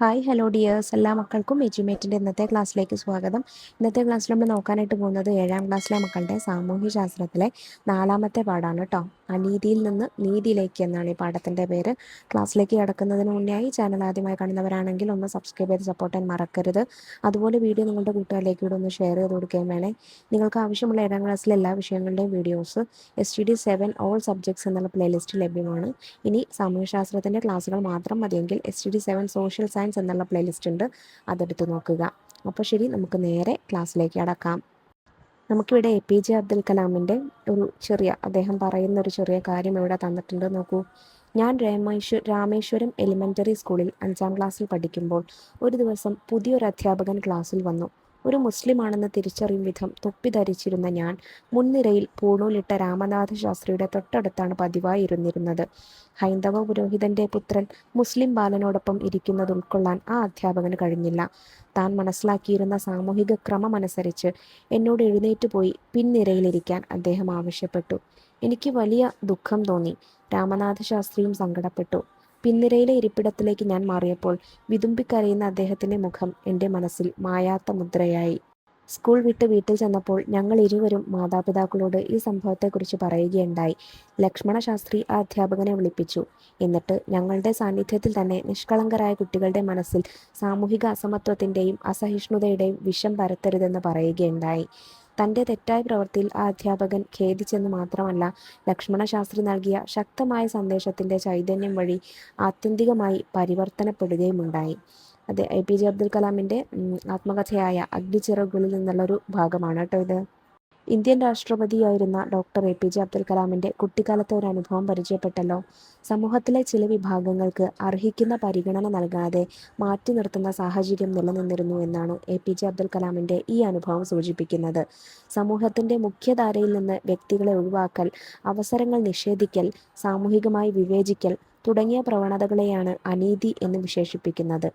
Hi hello dears, എല്ലാ മക്കൾക്കും എജ്യുമേറ്റിൻ്റെ ഇന്നത്തെ ക്ലാസ്സിലേക്ക് സ്വാഗതം. ഇന്നത്തെ ക്ലാസ്സിൽ നമ്മൾ നോക്കാനായിട്ട് പോകുന്നത് 7ാം ക്ലാസ്സിലെ മക്കളുടെ സാമൂഹ്യശാസ്ത്രത്തിലെ 4ാമത്തെ പാഠമാണ് കേട്ടോ. അനീതിയിൽ നിന്ന് നീതിയിലേക്ക് എന്നാണ് ഈ പാഠത്തിൻ്റെ പേര്. ക്ലാസ്സിലേക്ക് കടക്കുന്നതിന് മുന്നേയായി ചാനൽ ആദ്യമായി കാണുന്നവരാണെങ്കിൽ ഒന്ന് സബ്സ്ക്രൈബ് ചെയ്ത് സപ്പോർട്ട് ചെയ്യാൻ മറക്കരുത്. അതുപോലെ വീഡിയോ നിങ്ങളുടെ കൂട്ടുകാരിലേക്ക് കൂടെ ഒന്ന് ഷെയർ ചെയ്ത് കൊടുക്കുകയും വേണേ. നിങ്ങൾക്ക് ആവശ്യമുള്ള 7ാം ക്ലാസ്സിലെ എല്ലാ വിഷയങ്ങളുടെയും വീഡിയോസ് STD7 ഓൾ സബ്ജക്ട്സ് എന്നുള്ള പ്ലേലിസ്റ്റ് ലഭ്യമാണ്. ഇനി സാമൂഹ്യശാസ്ത്രത്തിൻ്റെ ക്ലാസ്സുകൾ മാത്രം മതിയെങ്കിൽ STD7 സോഷ്യൽ സയൻസ് എന്നുള്ള പ്ലേലിസ്റ്റ് ഉണ്ട്, അതെടുത്ത് നോക്കുക. അപ്പോൾ ശരി, നമുക്ക് നേരെ ക്ലാസ്സിലേക്ക് കടക്കാം. നമുക്കിവിടെ APJ അബ്ദുൽ കലാമിൻ്റെ അദ്ദേഹം പറയുന്ന ഒരു ചെറിയ കാര്യം ഇവിടെ തന്നിട്ടുണ്ട്. നോക്കൂ. ഞാൻ രാമേശ്വരം എലിമെൻ്ററി സ്കൂളിൽ 5ാം ക്ലാസ്സിൽ പഠിക്കുമ്പോൾ ഒരു ദിവസം പുതിയൊരു അധ്യാപകൻ ക്ലാസ്സിൽ വന്നു. ഒരു മുസ്ലിമാണെന്ന് തിരിച്ചറിയും വിധം തൊപ്പി ധരിച്ചിരുന്ന ഞാൻ മുൻനിരയിൽ പൂണൂലിട്ട രാമനാഥ ശാസ്ത്രിയുടെ തൊട്ടടുത്താണ് പതിവായി ഇരുന്നിരുന്നത്. ഹൈന്ദവ പുരോഹിതന്റെ പുത്രൻ മുസ്ലിം ബാലനോടൊപ്പം ഇരിക്കുന്നത് ഉൾക്കൊള്ളാൻ ആ അധ്യാപകന് കഴിഞ്ഞില്ല. താൻ മനസ്സിലാക്കിയിരുന്ന സാമൂഹിക ക്രമമനുസരിച്ച് എന്നോട് എഴുന്നേറ്റ് പോയി പിൻനിരയിലിരിക്കാൻ അദ്ദേഹം ആവശ്യപ്പെട്ടു. എനിക്ക് വലിയ ദുഃഖം തോന്നി. രാമനാഥ ശാസ്ത്രിയും സങ്കടപ്പെട്ടു. പിൻനിരയിലെ ഇരിപ്പിടത്തിലേക്ക് ഞാൻ മാറിയപ്പോൾ വിതുമ്പിക്കരയുന്ന അദ്ദേഹത്തിൻ്റെ മുഖം എൻ്റെ മനസ്സിൽ മായാത്ത മുദ്രയായി. സ്കൂൾ വിട്ട് വീട്ടിൽ ചെന്നപ്പോൾ ഞങ്ങൾ ഇരുവരും മാതാപിതാക്കളോട് ഈ സംഭവത്തെക്കുറിച്ച് പറയുകയുണ്ടായി. ലക്ഷ്മണ ശാസ്ത്രി ആ അധ്യാപകനെ വിളിപ്പിച്ചു. എന്നിട്ട് ഞങ്ങളുടെ സാന്നിധ്യത്തിൽ തന്നെ നിഷ്കളങ്കരായ കുട്ടികളുടെ മനസ്സിൽ സാമൂഹിക അസമത്വത്തിൻ്റെയും അസഹിഷ്ണുതയുടെയും വിഷം പരത്തരുതെന്ന് പറയുകയുണ്ടായി. തൻ്റെ തെറ്റായ പ്രവൃത്തിയിൽ ആ അധ്യാപകൻ ഖേദിച്ചെന്ന് മാത്രമല്ല, ലക്ഷ്മണശാസ്ത്രി നൽകിയ ശക്തമായ സന്ദേശത്തിൻ്റെ ചൈതന്യം വഴി ആത്യന്തികമായി പരിവർത്തനപ്പെടുകയുമുണ്ടായി. അത് APJ അബ്ദുൽ കലാമിൻ്റെ ആത്മകഥയായ അഗ്നിച്ചിറകുകളിൽ നിന്നുള്ളൊരു ഭാഗമാണ് കേട്ടോ ഇത്. ഇന്ത്യൻ രാഷ്ട്രപതിയായിരുന്ന ഡോക്ടർ APJ അബ്ദുൽ കലാമിൻ്റെ കുട്ടിക്കാലത്തെ ഒരു അനുഭവം പരിചയപ്പെട്ടല്ലോ. സമൂഹത്തിലെ ചില വിഭാഗങ്ങൾക്ക് അർഹിക്കുന്ന പരിഗണന നൽകാതെ മാറ്റി നിർത്തുന്ന സാഹചര്യം നിലനിന്നിരുന്നു എന്നാണ് APJ അബ്ദുൽ കലാമിൻ്റെ ഈ അനുഭവം സൂചിപ്പിക്കുന്നത്. സമൂഹത്തിൻ്റെ മുഖ്യധാരയിൽ നിന്ന് വ്യക്തികളെ ഒഴിവാക്കൽ, അവസരങ്ങൾ നിഷേധിക്കൽ, സാമൂഹികമായി വിവേചിക്കൽ തുടങ്ങിയ പ്രവണതകളെയാണ് അനീതി എന്ന് വിശേഷിപ്പിക്കുന്നത്.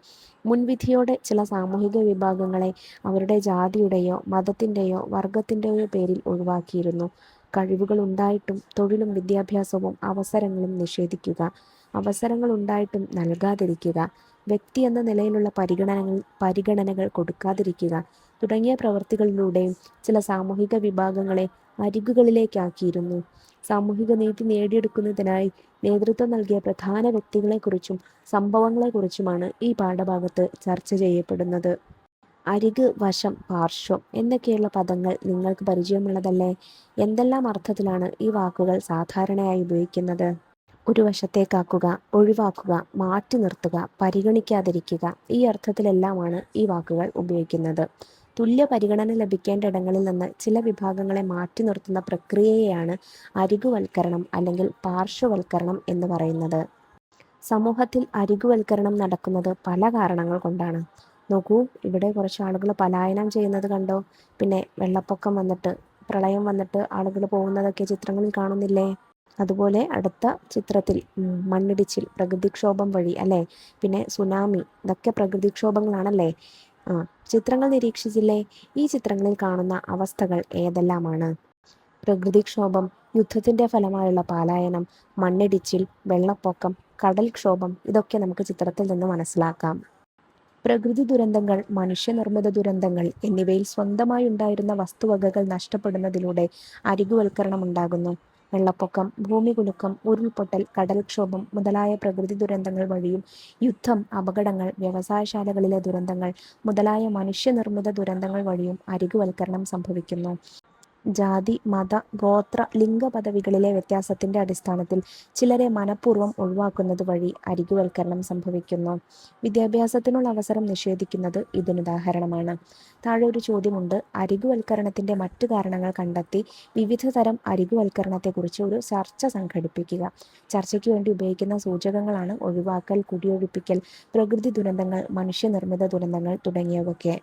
മുൻവിധിയോടെ ചില സാമൂഹിക വിഭാഗങ്ങളെ അവരുടെ ജാതിയുടെയോ മതത്തിൻ്റെയോ വർഗത്തിൻ്റെയോ പേരിൽ ഒഴിവാക്കിയിരുന്നു. കഴിവുകൾ ഉണ്ടായിട്ടും തൊഴിലും വിദ്യാഭ്യാസവും അവസരങ്ങളും നിഷേധിക്കുക, അവസരങ്ങൾ ഉണ്ടായിട്ടും നൽകാതിരിക്കുക, വ്യക്തി എന്ന നിലയിലുള്ള പരിഗണനകൾ കൊടുക്കാതിരിക്കുക തുടങ്ങിയ പ്രവൃത്തികളിലൂടെയും ചില സാമൂഹിക വിഭാഗങ്ങളെ അരികുകളിലേക്കാക്കിയിരുന്നു. സാമൂഹിക നീതി നേടിയെടുക്കുന്നതിനായി നേതൃത്വം നൽകിയ പ്രധാന വ്യക്തികളെക്കുറിച്ചും സംഭവങ്ങളെക്കുറിച്ചുമാണ് ഈ പാഠഭാഗത്ത് ചർച്ച ചെയ്യപ്പെടുന്നത്. അരിക്, വശം, പാർശ്വം എന്നൊക്കെയുള്ള പദങ്ങൾ നിങ്ങൾക്ക് പരിചയമുള്ളതല്ലേ? എന്തെല്ലാം അർത്ഥത്തിലാണ് ഈ വാക്കുകൾ സാധാരണയായി ഉപയോഗിക്കുന്നത്? ഒരു വശത്തേക്കാക്കുക, ഒഴിവാക്കുക, മാറ്റി നിർത്തുക, പരിഗണിക്കാതിരിക്കുക, ഈ അർത്ഥത്തിലെല്ലാമാണ് ഈ വാക്കുകൾ ഉപയോഗിക്കുന്നത്. തുല്യ പരിഗണന ലഭിക്കേണ്ട ഇടങ്ങളിൽ നിന്ന് ചില വിഭാഗങ്ങളെ മാറ്റി നിർത്തുന്ന പ്രക്രിയയെയാണ് അരികുവൽക്കരണം അല്ലെങ്കിൽ പാർശ്വവൽക്കരണം എന്ന് പറയുന്നത്. സമൂഹത്തിൽ അരികുവൽക്കരണം നടക്കുന്നത് പല കാരണങ്ങൾ കൊണ്ടാണ്. നോക്കൂ, ഇവിടെ കുറച്ച് ആളുകൾ പലായനം ചെയ്യുന്നത് കണ്ടോ? പിന്നെ വെള്ളപ്പൊക്കം വന്നിട്ട്, പ്രളയം വന്നിട്ട് ആളുകൾ പോകുന്നതൊക്കെ ചിത്രങ്ങളിൽ കാണുന്നില്ലേ? അതുപോലെ അടുത്ത ചിത്രത്തിൽ മണ്ണിടിച്ചിൽ, പ്രകൃതിക്ഷോഭം വഴി അല്ലേ, പിന്നെ സുനാമി, ഇതൊക്കെ പ്രകൃതിക്ഷോഭങ്ങളാണല്ലേ. ചിത്രങ്ങൾ നിരീക്ഷിച്ചില്ലേ? ഈ ചിത്രങ്ങളിൽ കാണുന്ന അവസ്ഥകൾ ഏതെല്ലാമാണ്? പ്രകൃതിക്ഷോഭം, യുദ്ധത്തിൻ്റെ ഫലമായുള്ള പലായനം, മണ്ണിടിച്ചിൽ, വെള്ളപ്പൊക്കം, കടൽക്ഷോഭം, ഇതൊക്കെ നമുക്ക് ചിത്രത്തിൽ നിന്ന് മനസ്സിലാക്കാം. പ്രകൃതി ദുരന്തങ്ങൾ, മനുഷ്യനിർമ്മിത ദുരന്തങ്ങൾ എന്നിവയിൽ സ്വന്തമായി ഉണ്ടായിരുന്ന വസ്തുവകകൾ നഷ്ടപ്പെടുന്നതിലൂടെ അരികുവൽക്കരണം ഉണ്ടാകുന്നു. വെള്ളപ്പൊക്കം, ഭൂമികുലുക്കം, ഉരുൾപൊട്ടൽ, കടൽക്ഷോഭം മുതലായ പ്രകൃതി ദുരന്തങ്ങൾ വഴിയും യുദ്ധം, അപകടങ്ങൾ, വ്യവസായശാലകളിലെ ദുരന്തങ്ങൾ മുതലായ മനുഷ്യനിർമ്മിത ദുരന്തങ്ങൾ വഴിയും അരികുവൽക്കരണം സംഭവിക്കുന്നു. ജാതി, മത, ഗോത്ര, ലിംഗ പദവികളിലെ വ്യത്യാസത്തിൻ്റെ അടിസ്ഥാനത്തിൽ ചിലരെ മനഃപൂർവ്വം ഒഴിവാക്കുന്നത് വഴി അരികുവൽക്കരണം സംഭവിക്കുന്നു. വിദ്യാഭ്യാസത്തിനുള്ള അവസരം നിഷേധിക്കുന്നത് ഇതിനുദാഹരണമാണ്. താഴെ ഒരു ചോദ്യമുണ്ട്. അരികുവൽക്കരണത്തിൻ്റെ മറ്റു കാരണങ്ങൾ കണ്ടെത്തി വിവിധ തരം അരികുവൽക്കരണത്തെക്കുറിച്ച് ഒരു ചർച്ച സംഘടിപ്പിക്കുക. ചർച്ചയ്ക്ക് വേണ്ടി ഉപയോഗിക്കുന്ന സൂചകങ്ങളാണ് ഒഴിവാക്കൽ, കുടിയൊഴിപ്പിക്കൽ, പ്രകൃതി ദുരന്തങ്ങൾ, മനുഷ്യനിർമ്മിത ദുരന്തങ്ങൾ തുടങ്ങിയവയൊക്കെ.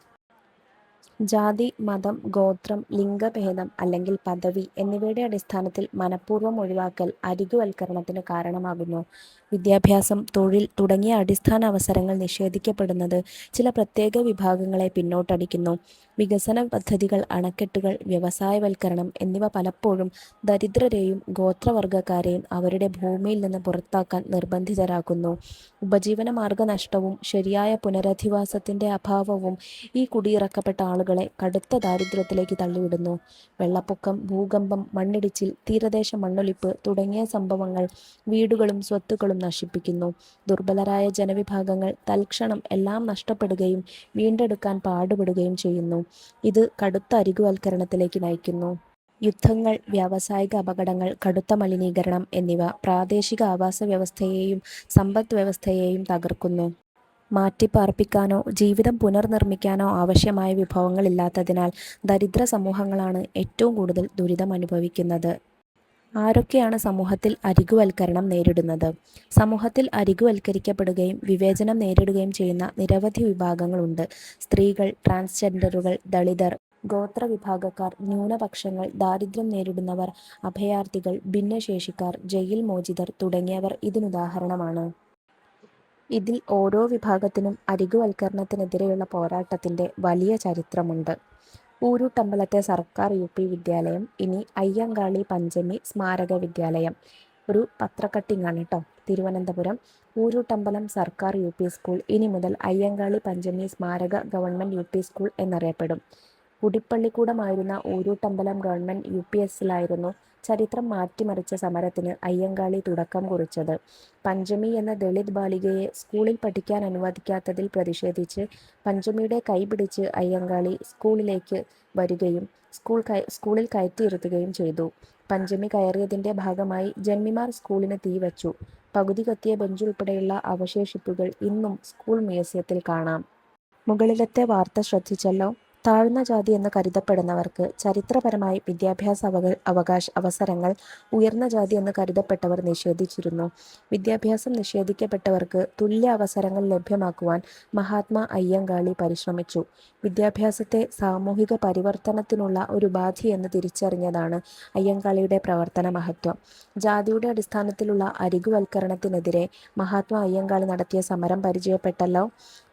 ജാതി, മതം, ഗോത്രം, ലിംഗഭേദം അല്ലെങ്കിൽ പദവി എന്നിവയുടെ അടിസ്ഥാനത്തിൽ മനഃപൂർവ്വം ഒഴിവാക്കൽ അരികുവൽക്കരണത്തിന് കാരണമാകുന്നു. വിദ്യാഭ്യാസം, തൊഴിൽ തുടങ്ങിയ അടിസ്ഥാന അവസരങ്ങൾ നിഷേധിക്കപ്പെടുന്നത് ചില പ്രത്യേക വിഭാഗങ്ങളെ പിന്നോട്ടടിക്കുന്നു. വികസന പദ്ധതികൾ, അണക്കെട്ടുകൾ, വ്യവസായവൽക്കരണം എന്നിവ പലപ്പോഴും ദരിദ്രരെയും ഗോത്രവർഗക്കാരെയും അവരുടെ ഭൂമിയിൽ നിന്ന് പുറത്താക്കാൻ നിർബന്ധിതരാക്കുന്നു. ഉപജീവനമാർഗ നഷ്ടവും ശരിയായ പുനരധിവാസത്തിന്റെ അഭാവവും ഈ കുടിയിറക്കപ്പെട്ട ആളുകളെ കടുത്ത ദാരിദ്ര്യത്തിലേക്ക് തള്ളിവിടുന്നു. വെള്ളപ്പൊക്കം, ഭൂകമ്പം, മണ്ണിടിച്ചിൽ, തീരദേശ മണ്ണൊലിപ്പ് തുടങ്ങിയ സംഭവങ്ങൾ വീടുകളും സ്വത്തുക്കളും നശിപ്പിക്കുന്നു. ദുർബലരായ ജനവിഭാഗങ്ങൾ തൽക്ഷണം എല്ലാം നഷ്ടപ്പെടുകയും വീണ്ടെടുക്കാൻ പാടുപെടുകയും ചെയ്യുന്നു. ഇത് കടുത്ത അരികുവൽക്കരണത്തിലേക്ക് നയിക്കുന്നു. യുദ്ധങ്ങൾ, വ്യാവസായിക അപകടങ്ങൾ, കടുത്ത മലിനീകരണം എന്നിവ പ്രാദേശിക ആവാസ വ്യവസ്ഥയെയും സമ്പദ് വ്യവസ്ഥയെയും തകർക്കുന്നു. മാറ്റിപ്പാർപ്പിക്കാനോ ജീവിതം പുനർനിർമ്മിക്കാനോ ആവശ്യമായ വിഭവങ്ങളില്ലാത്തതിനാൽ ദരിദ്ര സമൂഹങ്ങളാണ് ഏറ്റവും കൂടുതൽ ദുരിതം അനുഭവിക്കുന്നത്. ആരൊക്കെയാണ് സമൂഹത്തിൽ അരികുവൽക്കരണം നേരിടുന്നത്? സമൂഹത്തിൽ അരികുവൽക്കരിക്കപ്പെടുകയും വിവേചനം നേരിടുകയും ചെയ്യുന്ന നിരവധി വിഭാഗങ്ങളുണ്ട്. സ്ത്രീകൾ, ട്രാൻസ്ജെൻഡറുകൾ, ദളിതർ, ഗോത്രവിഭാഗക്കാർ, ന്യൂനപക്ഷങ്ങൾ, ദാരിദ്ര്യം നേരിടുന്നവർ, അഭയാർത്ഥികൾ, ഭിന്നശേഷിക്കാർ, ജയിൽ മോചിതർ തുടങ്ങിയവർ ഇതിനുദാഹരണമാണ്. ഇതിൽ ഓരോ വിഭാഗത്തിനും അരികുവൽക്കരണത്തിനെതിരെയുള്ള പോരാട്ടത്തിന്റെ വലിയ ചരിത്രമുണ്ട്. ഊരൂട്ടമ്പലത്തെ സർക്കാർ യു.പി. വിദ്യാലയം ഇനി അയ്യങ്കാളി പഞ്ചമി സ്മാരക വിദ്യാലയം. ഒരു പത്രക്കട്ടിങ്ങാണ് കേട്ടോ. തിരുവനന്തപുരം ഊരൂട്ടമ്പലം സർക്കാർ യു.പി. സ്കൂൾ ഇനി മുതൽ അയ്യങ്കാളി പഞ്ചമി സ്മാരക ഗവൺമെന്റ് യു.പി. സ്കൂൾ എന്നറിയപ്പെടും. കുടിപ്പള്ളിക്കൂടമായിരുന്ന ഊരൂട്ടമ്പലം ഗവൺമെന്റ് യു.പി.എസിലായിരുന്നു ചരിത്രം മാറ്റിമറിച്ച സമരത്തിന് അയ്യങ്കാളി തുടക്കം കുറിച്ചത്. പഞ്ചമി എന്ന ദളിത് ബാലികയെ സ്കൂളിൽ പഠിക്കാൻ അനുവദിക്കാത്തതിൽ പ്രതിഷേധിച്ച് പഞ്ചമിയുടെ കൈപിടിച്ച് അയ്യങ്കാളി സ്കൂളിലേക്ക് വരികയും സ്കൂളിൽ കയറ്റിയിരുത്തുകയും ചെയ്തു. പഞ്ചമി കയറിയതിന്റെ ഭാഗമായി ജന്മിമാർ സ്കൂളിന് തീവച്ചു. പകുതി കത്തിയ ബെഞ്ചുൾപ്പെടെയുള്ള അവശേഷിപ്പുകൾ ഇന്നും സ്കൂൾ മ്യൂസിയത്തിൽ കാണാം. മുകളിലത്തെ വാർത്ത ശ്രദ്ധിച്ചല്ലോ. താഴ്ന്ന ജാതി എന്ന് കരുതപ്പെടുന്നവർക്ക് ചരിത്രപരമായി വിദ്യാഭ്യാസ അവസരങ്ങൾ ഉയർന്ന ജാതി എന്ന് കരുതപ്പെട്ടവർ നിഷേധിച്ചിരുന്നു. വിദ്യാഭ്യാസം നിഷേധിക്കപ്പെട്ടവർക്ക് തുല്യ അവസരങ്ങൾ ലഭ്യമാക്കുവാൻ മഹാത്മാ അയ്യങ്കാളി പരിശ്രമിച്ചു. വിദ്യാഭ്യാസത്തെ സാമൂഹിക പരിവർത്തനത്തിനുള്ള ഒരു ഉപാധിയെന്ന് തിരിച്ചറിഞ്ഞതാണ് അയ്യങ്കാളിയുടെ പ്രവർത്തന മഹത്വം. ജാതിയുടെ അടിസ്ഥാനത്തിലുള്ള അരികുവൽക്കരണത്തിനെതിരെ മഹാത്മാ അയ്യങ്കാളി നടത്തിയ സമരം പരിചയപ്പെട്ടല്ലോ.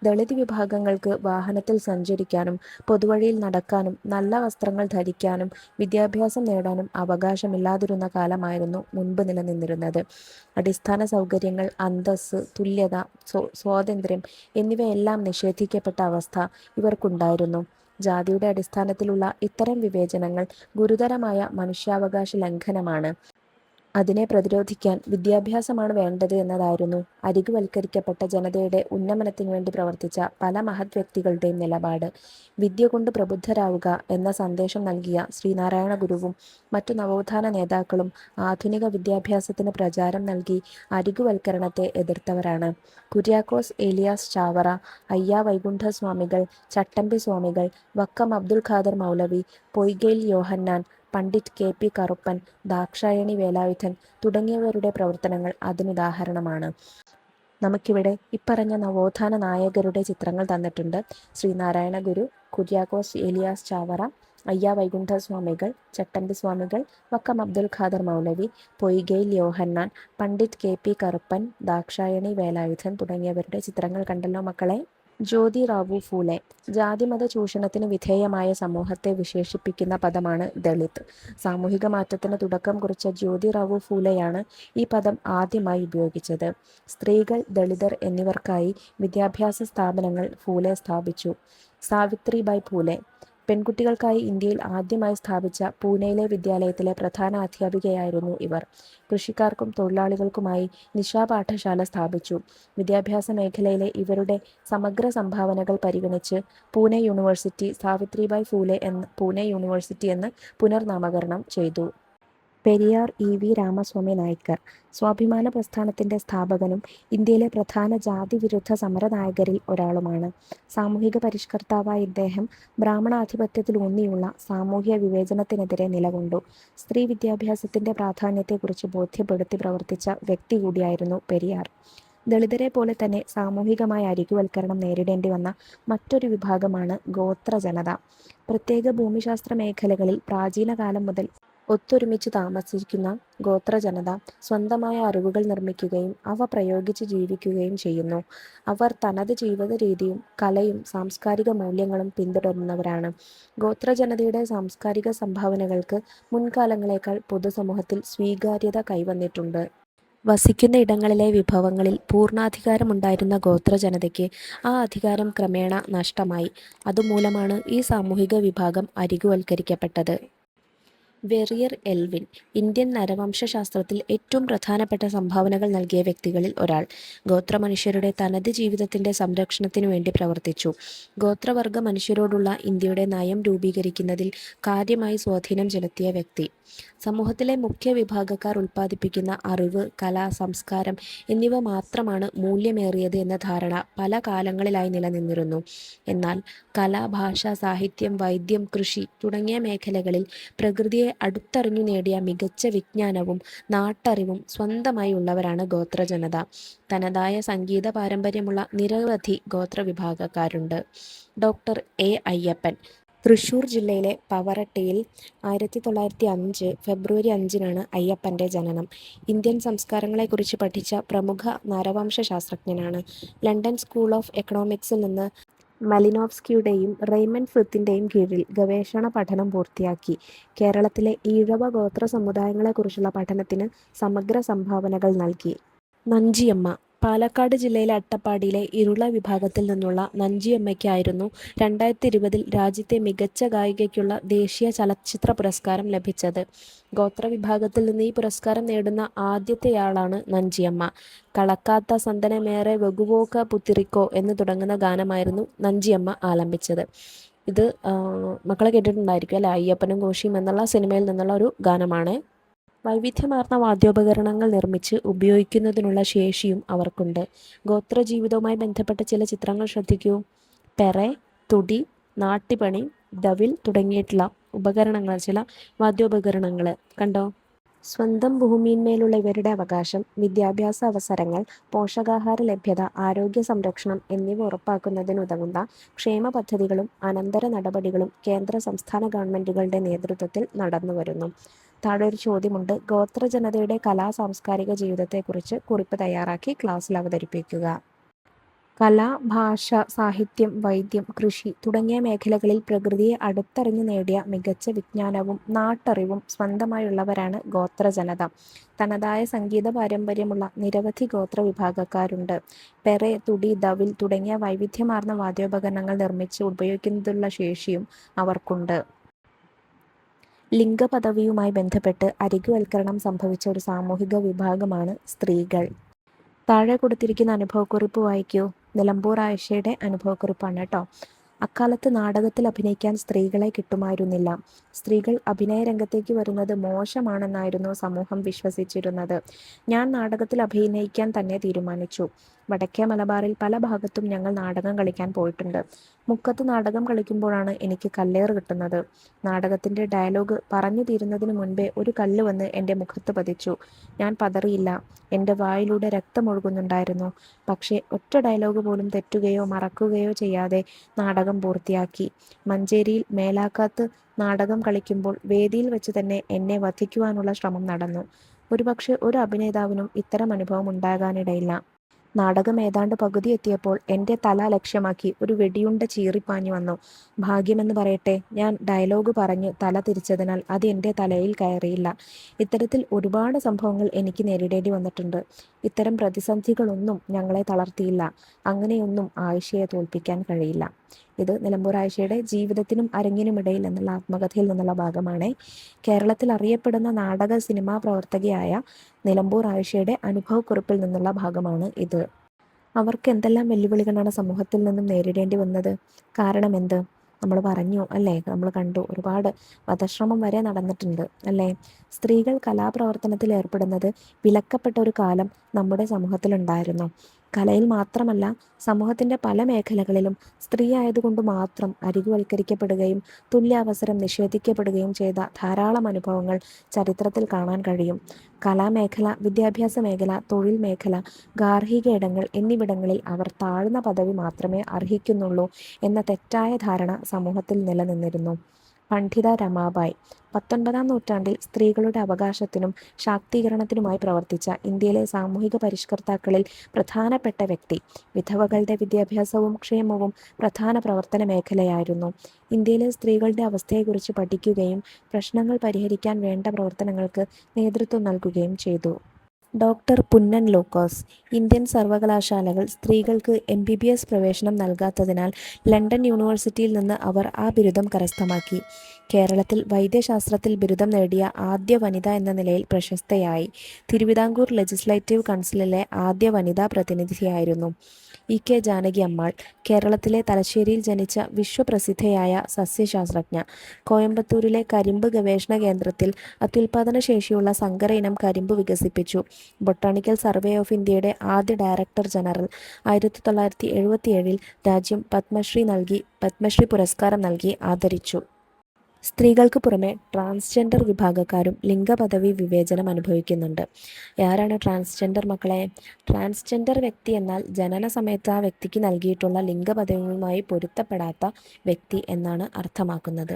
ദളിത് വിഭാഗങ്ങൾക്ക് വാഹനത്തിൽ സഞ്ചരിക്കാനും പൊതുവഴിയിൽ നടക്കാനും നല്ല വസ്ത്രങ്ങൾ ധരിക്കാനും വിദ്യാഭ്യാസം നേടാനും അവകാശമില്ലാതിരുന്ന കാലമായിരുന്നു മുൻപ് നിലനിന്നിരുന്നത്. അടിസ്ഥാന സൗകര്യങ്ങൾ, അന്തസ്സ്, തുല്യത, സ്വാതന്ത്ര്യം എന്നിവയെല്ലാം നിഷേധിക്കപ്പെട്ട അവസ്ഥ ഇവർക്കുണ്ടായിരുന്നു. ജാതിയുടെ അടിസ്ഥാനത്തിലുള്ള ഇത്തരം വിവേചനങ്ങൾ ഗുരുതരമായ മനുഷ്യാവകാശ ലംഘനമാണ്. അതിനെ പ്രതിരോധിക്കാൻ വിദ്യാഭ്യാസമാണ് വേണ്ടത് എന്നതായിരുന്നു അരികുവൽക്കരിക്കപ്പെട്ട ജനതയുടെ ഉന്നമനത്തിനു വേണ്ടി പ്രവർത്തിച്ച പല മഹത് വ്യക്തികളുടെയും നിലപാട്. വിദ്യ കൊണ്ട് പ്രബുദ്ധരാവുക എന്ന സന്ദേശം നൽകിയ ശ്രീനാരായണ ഗുരുവും മറ്റു നവോത്ഥാന നേതാക്കളും ആധുനിക വിദ്യാഭ്യാസത്തിന് പ്രചാരം നൽകി അരികുവൽക്കരണത്തെ എതിർത്തവരാണ്. കുര്യാക്കോസ് ഏലിയാസ് ചാവറ, അയ്യാ വൈകുണ്ഠ സ്വാമികൾ, ചട്ടമ്പി സ്വാമികൾ, വക്കം അബ്ദുൽ ഖാദർ മൗലവി, പൊയ്കയിൽ യോഹന്നാൻ, പണ്ഡിറ്റ് കെ.പി. കറുപ്പൻ, ദാക്ഷായണി വേലായുധൻ തുടങ്ങിയവരുടെ പ്രവർത്തനങ്ങൾ അതിനുദാഹരണമാണ്. നമുക്കിവിടെ ഇപ്പറഞ്ഞ നവോത്ഥാന നായകരുടെ ചിത്രങ്ങൾ തന്നിട്ടുണ്ട്. ശ്രീനാരായണ ഗുരു, കുര്യാക്കോസ് ഏലിയാസ് ചാവറ, അയ്യാ വൈകുണ്ഠ സ്വാമികൾ, ചട്ടമ്പി സ്വാമികൾ, വക്കം അബ്ദുൽ ഖാദർ മൗലവി, പൊയ്കയിൽ യോഹന്നാൻ, പണ്ഡിറ്റ് കെ.പി. കറുപ്പൻ, ദാക്ഷായണി വേലായുധൻ തുടങ്ങിയവരുടെ ചിത്രങ്ങൾ കണ്ടല്ലോ മക്കളെ. ജ്യോതിറാവു ഫൂലെ. ജാതിമത ചൂഷണത്തിന് വിധേയമായ സമൂഹത്തെ വിശേഷിപ്പിക്കുന്ന പദമാണ് ദളിത്. സാമൂഹിക മാറ്റത്തിന് തുടക്കം കുറിച്ച ജ്യോതിറാവു ഫൂലെയാണ് ഈ പദം ആദ്യമായി ഉപയോഗിച്ചത്. സ്ത്രീകൾ, ദളിതർ എന്നിവർക്കായി വിദ്യാഭ്യാസ സ്ഥാപനങ്ങൾ ഫൂലെ സ്ഥാപിച്ചു. സാവിത്രിബായ് ഫൂലെ. പെൺകുട്ടികൾക്കായി ഇന്ത്യയിൽ ആദ്യമായി സ്ഥാപിച്ച പൂനെയിലെ വിദ്യാലയത്തിലെ പ്രധാന അധ്യാപികയായിരുന്നു ഇവർ. കൃഷിക്കാർക്കും തൊഴിലാളികൾക്കുമായി നിശാപാഠശാല സ്ഥാപിച്ചു. വിദ്യാഭ്യാസ മേഖലയിലെ ഇവരുടെ സമഗ്ര സംഭാവനകൾ പരിഗണിച്ച് പൂനെ യൂണിവേഴ്സിറ്റി സാവിത്രിബായ് ഫൂലെ പൂനെ യൂണിവേഴ്സിറ്റി എന്ന് പുനർനാമകരണം ചെയ്തു. പെരിയാർ ഇ.വി. രാമസ്വാമി നായ്ക്കർ. സ്വാഭിമാന പ്രസ്ഥാനത്തിന്റെ സ്ഥാപകനും ഇന്ത്യയിലെ പ്രധാന ജാതിവിരുദ്ധ സമരനായകരിൽ ഒരാളുമാണ്. സാമൂഹിക പരിഷ്കർത്താവായ ഇദ്ദേഹം ബ്രാഹ്മണാധിപത്യത്തിലൂന്നിയുള്ള സാമൂഹ്യ വിവേചനത്തിനെതിരെ നിലകൊണ്ടു. സ്ത്രീ വിദ്യാഭ്യാസത്തിന്റെ പ്രാധാന്യത്തെക്കുറിച്ച് ബോധ്യപ്പെടുത്തി പ്രവർത്തിച്ച വ്യക്തി കൂടിയായിരുന്നു പെരിയാർ. ദളിതരെ പോലെ തന്നെ സാമൂഹികമായ അരികുവൽക്കരണം നേരിടേണ്ടി വന്ന മറ്റൊരു വിഭാഗമാണ് ഗോത്ര ജനത. പ്രത്യേക ഭൂമിശാസ്ത്ര മേഖലകളിൽ പ്രാചീന കാലം മുതൽ ഒത്തൊരുമിച്ച് താമസിക്കുന്ന ഗോത്രജനത സ്വന്തമായ അറിവുകൾ നിർമ്മിക്കുകയും അവ പ്രയോഗിച്ച് ജീവിക്കുകയും ചെയ്യുന്നു. അവർ തനത് ജീവിത രീതിയും കലയും സാംസ്കാരിക മൂല്യങ്ങളും പിന്തുടരുന്നവരാണ്. ഗോത്രജനതയുടെ സാംസ്കാരിക സംഭാവനകൾക്ക് മുൻകാലങ്ങളേക്കാൾ പൊതുസമൂഹത്തിൽ സ്വീകാര്യത കൈവന്നിട്ടുണ്ട്. വസിക്കുന്ന ഇടങ്ങളിലെ വിഭവങ്ങളിൽ പൂർണ്ണാധികാരമുണ്ടായിരുന്ന ഗോത്രജനതയ്ക്ക് ആ അധികാരം ക്രമേണ നഷ്ടമായി. അതുമൂലമാണ് ഈ സാമൂഹിക വിഭാഗം അരികുവൽക്കരിക്കപ്പെട്ടത്. വെറിയർ എൽവിൻ ഇന്ത്യൻ നരവംശശാസ്ത്രത്തിൽ ഏറ്റവും പ്രധാനപ്പെട്ട സംഭാവനകൾ നൽകിയ വ്യക്തികളിൽ ഒരാൾ. ഗോത്രമനുഷ്യരുടെ തനത് ജീവിതത്തിൻ്റെ സംരക്ഷണത്തിനു വേണ്ടി പ്രവർത്തിച്ചു. ഗോത്രവർഗ മനുഷ്യരോടുള്ള ഇന്ത്യയുടെ നയം രൂപീകരിക്കുന്നതിൽ കാര്യമായി സ്വാധീനം ചെലുത്തിയ വ്യക്തി. സമൂഹത്തിലെ മുഖ്യ വിഭാഗക്കാർ ഉൽപ്പാദിപ്പിക്കുന്ന അറിവ്, കല, സംസ്കാരം എന്നിവ മാത്രമാണ് മൂല്യമേറിയത് എന്ന ധാരണ പല കാലങ്ങളിലായി നിലനിന്നിരുന്നു. എന്നാൽ കല, ഭാഷ, സാഹിത്യം, വൈദ്യം, കൃഷി തുടങ്ങിയ മേഖലകളിൽ പ്രകൃതിയെ അടുത്തറിഞ്ഞു നേടിയ മികച്ച വിജ്ഞാനവും നാട്ടറിവും സ്വന്തമായി ഉള്ളവരാണ് ഗോത്രജനത. തനതായ സംഗീത പാരമ്പര്യമുള്ള നിരവധി ഗോത്രവിഭാഗക്കാരുണ്ട്. ഡോക്ടർ എ അയ്യപ്പൻ തൃശ്ശൂർ ജില്ലയിലെ പവറട്ടിയിൽ 1905 ഫെബ്രുവരി 5-നാണ് അയ്യപ്പൻ്റെ ജനനം. ഇന്ത്യൻ സംസ്കാരങ്ങളെക്കുറിച്ച് പഠിച്ച പ്രമുഖ നരവംശ ശാസ്ത്രജ്ഞനാണ്. ലണ്ടൻ സ്കൂൾ ഓഫ് എക്കണോമിക്സിൽ നിന്ന് മലിനോവ്സ്കിയുടെയും റെയ്മണ്ട് ഫ്രിത്തിൻ്റെയും കീഴിൽ ഗവേഷണ പഠനം പൂർത്തിയാക്കി. കേരളത്തിലെ ഈഴവ ഗോത്ര സമുദായങ്ങളെക്കുറിച്ചുള്ള പഠനത്തിന് സമഗ്ര സംഭാവനകൾ നൽകി. നഞ്ചിയമ്മ പാലക്കാട് ജില്ലയിലെ അട്ടപ്പാടിയിലെ ഇരുള വിഭാഗത്തിൽ നിന്നുള്ള നഞ്ചിയമ്മയ്ക്കായിരുന്നു 2020 രാജ്യത്തെ മികച്ച ഗായികയ്ക്കുള്ള ദേശീയ ചലച്ചിത്ര പുരസ്കാരം ലഭിച്ചത്. ഗോത്രവിഭാഗത്തിൽ നിന്ന് ഈ പുരസ്കാരം നേടുന്ന ആദ്യത്തെയാളാണ് നഞ്ചിയമ്മ. കളക്കാത്ത സന്തനമേറെ വെഗുവോക പുത്തിരിക്കോ എന്ന് തുടങ്ങുന്ന ഗാനമായിരുന്നു നഞ്ചിയമ്മ ആലപിച്ചത്. ഇത് മക്കളെ കേട്ടിട്ടുണ്ടായിരിക്കും അല്ലേ? അയ്യപ്പനും കോശിയും എന്നുള്ള സിനിമയിൽ നിന്നുള്ള ഒരു ഗാനമാണ്. വൈവിധ്യമാർന്ന വാദ്യോപകരണങ്ങൾ നിർമ്മിച്ച് ഉപയോഗിക്കുന്നതിനുള്ള ശേഷിയും അവർക്കുണ്ട്. ഗോത്രജീവിതവുമായി ബന്ധപ്പെട്ട ചില ചിത്രങ്ങൾ ശ്രദ്ധിക്കൂ. പെറെ, തുടി, നാട്ടിപണി, ദവിൽ തുടങ്ങിയിട്ടുള്ള ഉപകരണങ്ങൾ, ചില വാദ്യോപകരണങ്ങൾ കണ്ടോ. സ്വന്തം ഭൂമിയിന്മേലുള്ള ഇവരുടെ അവകാശം, വിദ്യാഭ്യാസ അവസരങ്ങൾ, പോഷകാഹാര ലഭ്യത, ആരോഗ്യ സംരക്ഷണം എന്നിവ ഉറപ്പാക്കുന്നതിനുതകുന്ന ക്ഷേമ പദ്ധതികളും അനന്തര നടപടികളും കേന്ദ്ര സംസ്ഥാന ഗവൺമെൻറ്റുകളുടെ നേതൃത്വത്തിൽ നടന്നുവരുന്നു. താഴെ ഒരു ചോദ്യമുണ്ട്. ഗോത്രജനതയുടെ കലാ സാംസ്കാരിക ജീവിതത്തെക്കുറിച്ച് കുറിപ്പ് തയ്യാറാക്കി ക്ലാസ്സിൽ അവതരിപ്പിക്കുക. കല, ഭാഷ, സാഹിത്യം, വൈദ്യം, കൃഷി തുടങ്ങിയ മേഖലകളിൽ പ്രകൃതിയെ അടുത്തറിഞ്ഞു നേടിയ മികച്ച വിജ്ഞാനവും നാട്ടറിവും സ്വന്തമായുള്ളവരാണ് ഗോത്രജനത. തനതായ സംഗീത പാരമ്പര്യമുള്ള നിരവധി ഗോത്രവിഭാഗക്കാരുണ്ട്. പെറെ, തുടി, ദവിൽ തുടങ്ങിയ വൈവിധ്യമാർന്ന വാദ്യോപകരണങ്ങൾ നിർമ്മിച്ച് ഉപയോഗിക്കുന്നതിനുള്ള ശേഷിയും അവർക്കുണ്ട്. ലിംഗപദവിയുമായി ബന്ധപ്പെട്ട് അരികുവൽക്കരണം സംഭവിച്ച ഒരു സാമൂഹിക വിഭാഗമാണ് സ്ത്രീകൾ. താഴെ കൊടുത്തിരിക്കുന്ന അനുഭവക്കുറിപ്പ് വായിക്കൂ. നിലമ്പൂർ ആയിഷയുടെ അനുഭവക്കുറിപ്പാണ് കേട്ടോ. അക്കാലത്ത് നാടകത്തിൽ അഭിനയിക്കാൻ സ്ത്രീകളെ കിട്ടുമായിരുന്നില്ല. സ്ത്രീകൾ അഭിനയ രംഗത്തേക്ക് വരുന്നത് മോശമാണെന്നായിരുന്നു സമൂഹം വിശ്വസിച്ചിരുന്നത്. ഞാൻ നാടകത്തിൽ അഭിനയിക്കാൻ തന്നെ തീരുമാനിച്ചു. വടക്കേ മലബാറിൽ പല ഭാഗത്തും ഞങ്ങൾ നാടകം കളിക്കാൻ പോയിട്ടുണ്ട്. മുക്കത്ത് നാടകം കളിക്കുമ്പോഴാണ് എനിക്ക് കല്ലേറ് കിട്ടുന്നത്. നാടകത്തിൻ്റെ ഡയലോഗ് പറഞ്ഞു തീരുന്നതിന് മുൻപേ ഒരു കല്ല് വന്ന് എൻ്റെ മുഖത്ത് പതിച്ചു. ഞാൻ പതറിയില്ല. എൻ്റെ വായിലൂടെ രക്തമൊഴുകുന്നുണ്ടായിരുന്നു. പക്ഷേ ഒറ്റ ഡയലോഗ് പോലും തെറ്റുകയോ മറക്കുകയോ ചെയ്യാതെ നാടകം പൂർത്തിയാക്കി. മഞ്ചേരിയിൽ മേലാക്കാത്ത് നാടകം കളിക്കുമ്പോൾ വേദിയിൽ വെച്ച് തന്നെ എന്നെ വധിക്കുവാനുള്ള ശ്രമം നടന്നു. ഒരുപക്ഷെ ഒരു അഭിനേതാവിനും ഇത്തരം അനുഭവം ഉണ്ടാകാനിടയില്ല. നാടകം ഏതാണ്ട് പകുതി എത്തിയപ്പോൾ എൻ്റെ തല ലക്ഷ്യമാക്കി ഒരു വെടിയുണ്ട ചീറിപ്പാഞ്ഞു വന്നു. ഭാഗ്യമെന്ന് പറയട്ടെ, ഞാൻ ഡയലോഗ് പറഞ്ഞ് തല തിരിച്ചതിനാൽ അത് എൻ്റെ തലയിൽ കയറിയില്ല. ഇത്തരത്തിൽ ഒരുപാട് സംഭവങ്ങൾ എനിക്ക് നേരിടേണ്ടി വന്നിട്ടുണ്ട്. ഇത്തരം പ്രതിസന്ധികളൊന്നും ഞങ്ങളെ തളർത്തിയില്ല. അങ്ങനെയൊന്നും ആയിഷയെ തോൽപ്പിക്കാൻ കഴിയില്ല. ഇത് നിലമ്പൂർ ആയിഷയുടെ ജീവിതത്തിനും അരങ്ങിനുമിടയിൽ എന്നുള്ള ആത്മകഥയിൽ നിന്നുള്ള ഭാഗമാണ്. കേരളത്തിൽ അറിയപ്പെടുന്ന നാടക സിനിമാ പ്രവർത്തകയായ നിലമ്പൂർ ആയിഷയുടെ അനുഭവക്കുറിപ്പിൽ നിന്നുള്ള ഭാഗമാണ് ഇത്. അവർക്ക് എന്തെല്ലാം വെല്ലുവിളികളാണ് സമൂഹത്തിൽ നിന്നും നേരിടേണ്ടി വന്നത്? കാരണം എന്ത്? നമ്മൾ പറഞ്ഞു അല്ലേ, നമ്മൾ കണ്ടു, ഒരുപാട് വധശ്രമം വരെ നടന്നിട്ടുണ്ട് അല്ലേ. സ്ത്രീകൾ കലാപ്രവർത്തനത്തിൽ ഏർപ്പെടുന്നത് വിലക്കപ്പെട്ട ഒരു കാലം നമ്മുടെ സമൂഹത്തിലുണ്ടായിരുന്നു. കലയിൽ മാത്രമല്ല സമൂഹത്തിൻ്റെ പല മേഖലകളിലും സ്ത്രീ ആയതുകൊണ്ട് മാത്രം അരികുവൽക്കരിക്കപ്പെടുകയും തുല്യാവസരം നിഷേധിക്കപ്പെടുകയും ചെയ്ത ധാരാളം അനുഭവങ്ങൾ ചരിത്രത്തിൽ കാണാൻ കഴിയും. കലാമേഖല, വിദ്യാഭ്യാസ മേഖല, തൊഴിൽ മേഖല, ഗാർഹിക ഇടങ്ങൾ എന്നിവിടങ്ങളിൽ അവർ താഴ്ന്ന പദവി മാത്രമേ അർഹിക്കുന്നുള്ളൂ എന്ന തെറ്റായ ധാരണ സമൂഹത്തിൽ നിലനിന്നിരുന്നു. പണ്ഡിത രമാബായ് 19-ാം നൂറ്റാണ്ടിൽ സ്ത്രീകളുടെ അവകാശത്തിനും ശാക്തീകരണത്തിനുമായി പ്രവർത്തിച്ച ഇന്ത്യയിലെ സാമൂഹിക പരിഷ്കർത്താക്കളിൽ പ്രധാനപ്പെട്ട വ്യക്തി. വിധവകളുടെ വിദ്യാഭ്യാസവും ക്ഷേമവും പ്രധാന പ്രവർത്തന മേഖലയായിരുന്നു. ഇന്ത്യയിലെ സ്ത്രീകളുടെ അവസ്ഥയെക്കുറിച്ച് പഠിക്കുകയും പ്രശ്നങ്ങൾ പരിഹരിക്കാൻ വേണ്ട പ്രവർത്തനങ്ങൾക്ക് നേതൃത്വം നൽകുകയും ചെയ്തു. ഡോക്ടർ പുന്നൻ ലൂക്കോസ് ഇന്ത്യൻ സർവകലാശാലകൾ സ്ത്രീകൾക്ക് MBBS പ്രവേശനം നൽകാത്തതിനാൽ ലണ്ടൻ യൂണിവേഴ്സിറ്റിയിൽ നിന്ന് അവർ ആ ബിരുദം കരസ്ഥമാക്കി. കേരളത്തിൽ വൈദ്യശാസ്ത്രത്തിൽ ബിരുദം നേടിയ ആദ്യ വനിത എന്ന നിലയിൽ പ്രശസ്തയായി. തിരുവിതാംകൂർ ലെജിസ്ലേറ്റീവ് കൗൺസിലിലെ ആദ്യ വനിതാ പ്രതിനിധിയായിരുന്നു. EK ജാനകി അമ്മാൾ കേരളത്തിലെ തലശ്ശേരിയിൽ ജനിച്ച വിശ്വപ്രസിദ്ധയായ സസ്യശാസ്ത്രജ്ഞ. കോയമ്പത്തൂരിലെ കരിമ്പ് ഗവേഷണ കേന്ദ്രത്തിൽ അത്യുൽപാദന ശേഷിയുള്ള സങ്കര ഇനം കരിമ്പ് വികസിപ്പിച്ചു. ബൊട്ടാണിക്കൽ സർവേ ഓഫ് ഇന്ത്യയുടെ ആദ്യ ഡയറക്ടർ ജനറൽ. 1977 രാജ്യം പത്മശ്രീ പുരസ്കാരം നൽകി ആദരിച്ചു. സ്ത്രീകൾക്ക് പുറമെ ട്രാൻസ്ജെൻഡർ വിഭാഗക്കാരും ലിംഗപദവി വിവേചനം അനുഭവിക്കുന്നുണ്ട്. ആരാണ് ട്രാൻസ്ജെൻഡർ മക്കളെ? ട്രാൻസ്ജെൻഡർ വ്യക്തി എന്നാൽ ജനന സമയത്ത് ആ വ്യക്തിക്ക് നൽകിയിട്ടുള്ള ലിംഗപദവിയുമായി പൊരുത്തപ്പെടാത്ത വ്യക്തി എന്നാണ് അർത്ഥമാക്കുന്നത്.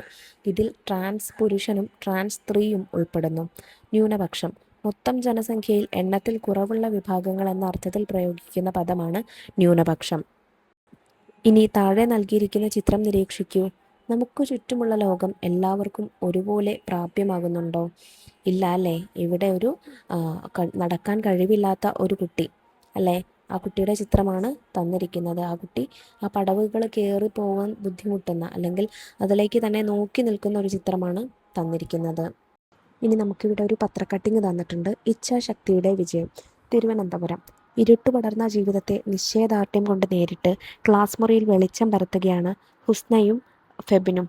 ഇതിൽ ട്രാൻസ് പുരുഷനും ട്രാൻസ് സ്ത്രീയും ഉൾപ്പെടുന്നു. ന്യൂനപക്ഷം മൊത്തം ജനസംഖ്യയിൽ എണ്ണത്തിൽ കുറവുള്ള വിഭാഗങ്ങൾ എന്ന അർത്ഥത്തിൽ പ്രയോഗിക്കുന്ന പദമാണ് ന്യൂനപക്ഷം. ഇനി താഴെ നൽകിയിരിക്കുന്ന ചിത്രം നിരീക്ഷിക്കൂ. നമുക്ക് ചുറ്റുമുള്ള ലോകം എല്ലാവർക്കും ഒരുപോലെ പ്രാപ്യമാകുന്നുണ്ടോ? ഇല്ല അല്ലേ? ഇവിടെ ഒരു നടക്കാൻ കഴിവില്ലാത്ത ഒരു കുട്ടി അല്ലേ? ആ കുട്ടിയുടെ ചിത്രമാണ് തന്നിരിക്കുന്നത്. ആ കുട്ടി ആ പടവുകൾ കയറി പോകാൻ ബുദ്ധിമുട്ടുന്ന അല്ലെങ്കിൽ അതിലേക്ക് തന്നെ നോക്കി നിൽക്കുന്ന ഒരു ചിത്രമാണ് തന്നിരിക്കുന്നത്. ഇനി നമുക്കിവിടെ ഒരു പത്രക്കട്ടിങ് തന്നിട്ടുണ്ട്. ഇച്ഛാശക്തിയുടെ വിജയം. തിരുവനന്തപുരം. ഇരുട്ട് പടർന്ന ജീവിതത്തെ നിശ്ചയദാർഢ്യം കൊണ്ട് നേരിട്ട് ക്ലാസ് മുറിയിൽ വെളിച്ചം പരത്തുകയാണ് ഹുസ്നയും ഫെബിനും.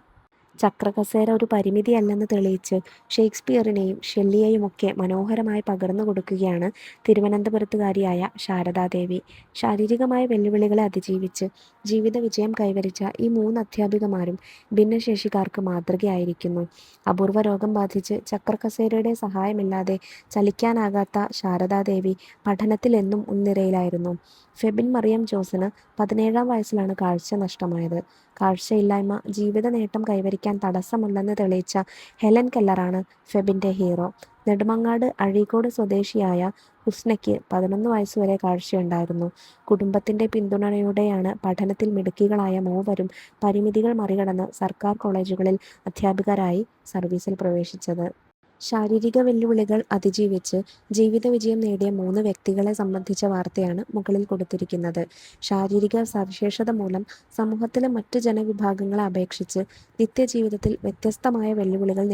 ചക്രകസേര ഒരു പരിമിതിയല്ലെന്ന് തെളിയിച്ച് ഷേക്സ്പിയറിനെയും ഷെല്ലിയെയുമൊക്കെ മനോഹരമായി പകർന്നു കൊടുക്കുകയാണ് തിരുവനന്തപുരത്തുകാരിയായ ശാരദാദേവി. ശാരീരികമായ വെല്ലുവിളികളെ അതിജീവിച്ച് ജീവിത വിജയം കൈവരിച്ച ഈ 3 അധ്യാപികമാരും ഭിന്നശേഷിക്കാർക്ക് മാതൃകയായിരിക്കുന്നു. അപൂർവ രോഗം ബാധിച്ച് ചക്രകസേരയുടെ സഹായമില്ലാതെ ചലിക്കാനാകാത്ത ശാരദാദേവി പഠനത്തിൽ എന്നും മുൻനിരയിലായിരുന്നു. ഫെബിൻ മറിയം ജോസിന് 17-ാം വയസ്സിലാണ് കാഴ്ച നഷ്ടമായത്. കാഴ്ചയില്ലായ്മ ജീവിത നേട്ടം കൈവരിക്കാൻ തടസ്സമല്ലെന്ന് തെളിയിച്ച ഹെലൻ കെല്ലറാണ് ഫെബിൻ്റെ ഹീറോ. നെടുമങ്ങാട് അഴീക്കോട് സ്വദേശിയായ ഹുസ്നയ്ക്ക് 11 വയസ്സുവരെ കാഴ്ചയുണ്ടായിരുന്നു. കുടുംബത്തിൻ്റെ പിന്തുണയോടെയാണ് പഠനത്തിൽ മിടുക്കികളായ മൂവരും പരിമിതികൾ മറികടന്ന് സർക്കാർ കോളേജുകളിൽ അധ്യാപികരായി സർവീസിൽ പ്രവേശിച്ചത്. ശാരീരിക വെല്ലുവിളികൾ അതിജീവിച്ച് ജീവിത വിജയം നേടിയ 3 വ്യക്തികളെ സംബന്ധിച്ച വാർത്തയാണ് മുകളിൽ കൊടുത്തിരിക്കുന്നത്. ശാരീരിക സവിശേഷത മൂലം സമൂഹത്തിലെ മറ്റ് ജനവിഭാഗങ്ങളെ അപേക്ഷിച്ച് നിത്യജീവിതത്തിൽ വ്യത്യസ്തമായ വെല്ലുവിളികൾ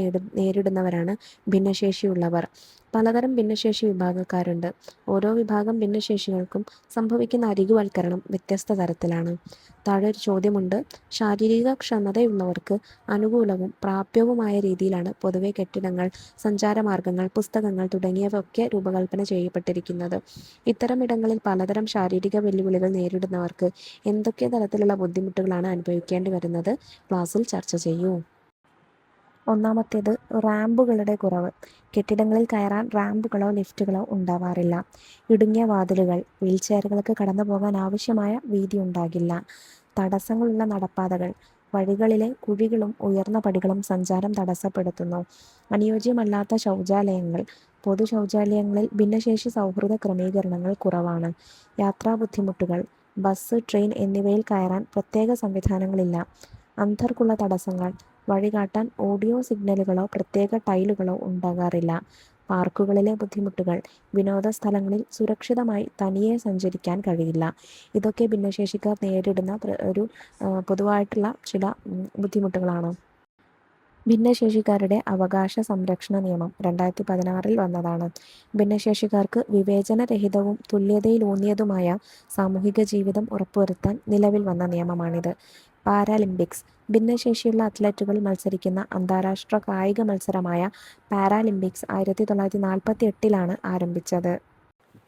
നേരിടുന്നവരാണ് ഭിന്നശേഷിയുള്ളവർ. പലതരം ഭിന്നശേഷി വിഭാഗക്കാരുണ്ട്. ഓരോ വിഭാഗം ഭിന്നശേഷികൾക്കും സംഭവിക്കുന്ന അരികുവൽക്കരണം വ്യത്യസ്ത തരത്തിലാണ്. താഴെ ഒരു ചോദ്യമുണ്ട്. ശാരീരിക ക്ഷമതയുള്ളവർക്ക് അനുകൂലവും പ്രാപ്യവുമായ രീതിയിലാണ് പൊതുവെ കെട്ടിടങ്ങൾ, സഞ്ചാരമാർഗങ്ങൾ, പുസ്തകങ്ങൾ തുടങ്ങിയവയൊക്കെ രൂപകൽപ്പന ചെയ്യപ്പെട്ടിരിക്കുന്നത്. ഇത്തരം ഇടങ്ങളിൽ പലതരം ശാരീരിക വെല്ലുവിളികൾ നേരിടുന്നവർക്ക് എന്തൊക്കെ തരത്തിലുള്ള ബുദ്ധിമുട്ടുകളാണ് അനുഭവിക്കേണ്ടി വരുന്നത്? ക്ലാസ്സിൽ ചർച്ച ചെയ്യൂ. ഒന്നാമത്തേത് റാമ്പുകളുടെ കുറവ്. കെട്ടിടങ്ങളിൽ കയറാൻ റാമ്പുകളോ ലിഫ്റ്റുകളോ ഉണ്ടാവാറില്ല. ഇടുങ്ങിയ വാതിലുകൾ. വീൽചെയറുകൾക്ക് കടന്നു പോകാൻ ആവശ്യമായ വീതി ഉണ്ടാകില്ല. തടസ്സങ്ങളുള്ള നടപ്പാതകൾ. വഴികളിലെ കുഴികളും ഉയർന്ന പടികളും സഞ്ചാരം തടസ്സപ്പെടുത്തുന്നു. അനുയോജ്യമല്ലാത്ത ശൗചാലയങ്ങൾ. പൊതു ശൗചാലയങ്ങളിൽ ഭിന്നശേഷി സൗഹൃദ ക്രമീകരണങ്ങൾ കുറവാണ്. യാത്രാ ബുദ്ധിമുട്ടുകൾ. ബസ്, ട്രെയിൻ എന്നിവയിൽ കയറാൻ പ്രത്യേക സംവിധാനങ്ങളില്ല. അന്ധർക്കുള്ള തടസ്സങ്ങൾ. വഴികാട്ടാൻ ഓഡിയോ സിഗ്നലുകളോ പ്രത്യേക ടൈലുകളോ ഉണ്ടാകാറില്ല. പാർക്കുകളിലെ ബുദ്ധിമുട്ടുകൾ. വിനോദ സ്ഥലങ്ങളിൽ സുരക്ഷിതമായി തനിയെ സഞ്ചരിക്കാൻ കഴിയില്ല. ഇതൊക്കെ ഭിന്നശേഷിക്കാർ നേരിടുന്ന പൊതുവായിട്ടുള്ള ചില ബുദ്ധിമുട്ടുകളാണ്. ഭിന്നശേഷിക്കാരുടെ അവകാശ സംരക്ഷണ നിയമം 2016 വന്നതാണ്. ഭിന്നശേഷിക്കാർക്ക് വിവേചനരഹിതവും തുല്യതയിലൂന്നിയതുമായ സാമൂഹിക ജീവിതം ഉറപ്പുവരുത്താൻ നിലവിൽ വന്ന നിയമമാണിത്. പാരാലിമ്പിക്സ്. ഭിന്നശേഷിയുള്ള അത്ലറ്റുകൾ മത്സരിക്കുന്ന അന്താരാഷ്ട്ര കായിക മത്സരമായ പാരാലിമ്പിക്സ് 1948 ആരംഭിച്ചത്.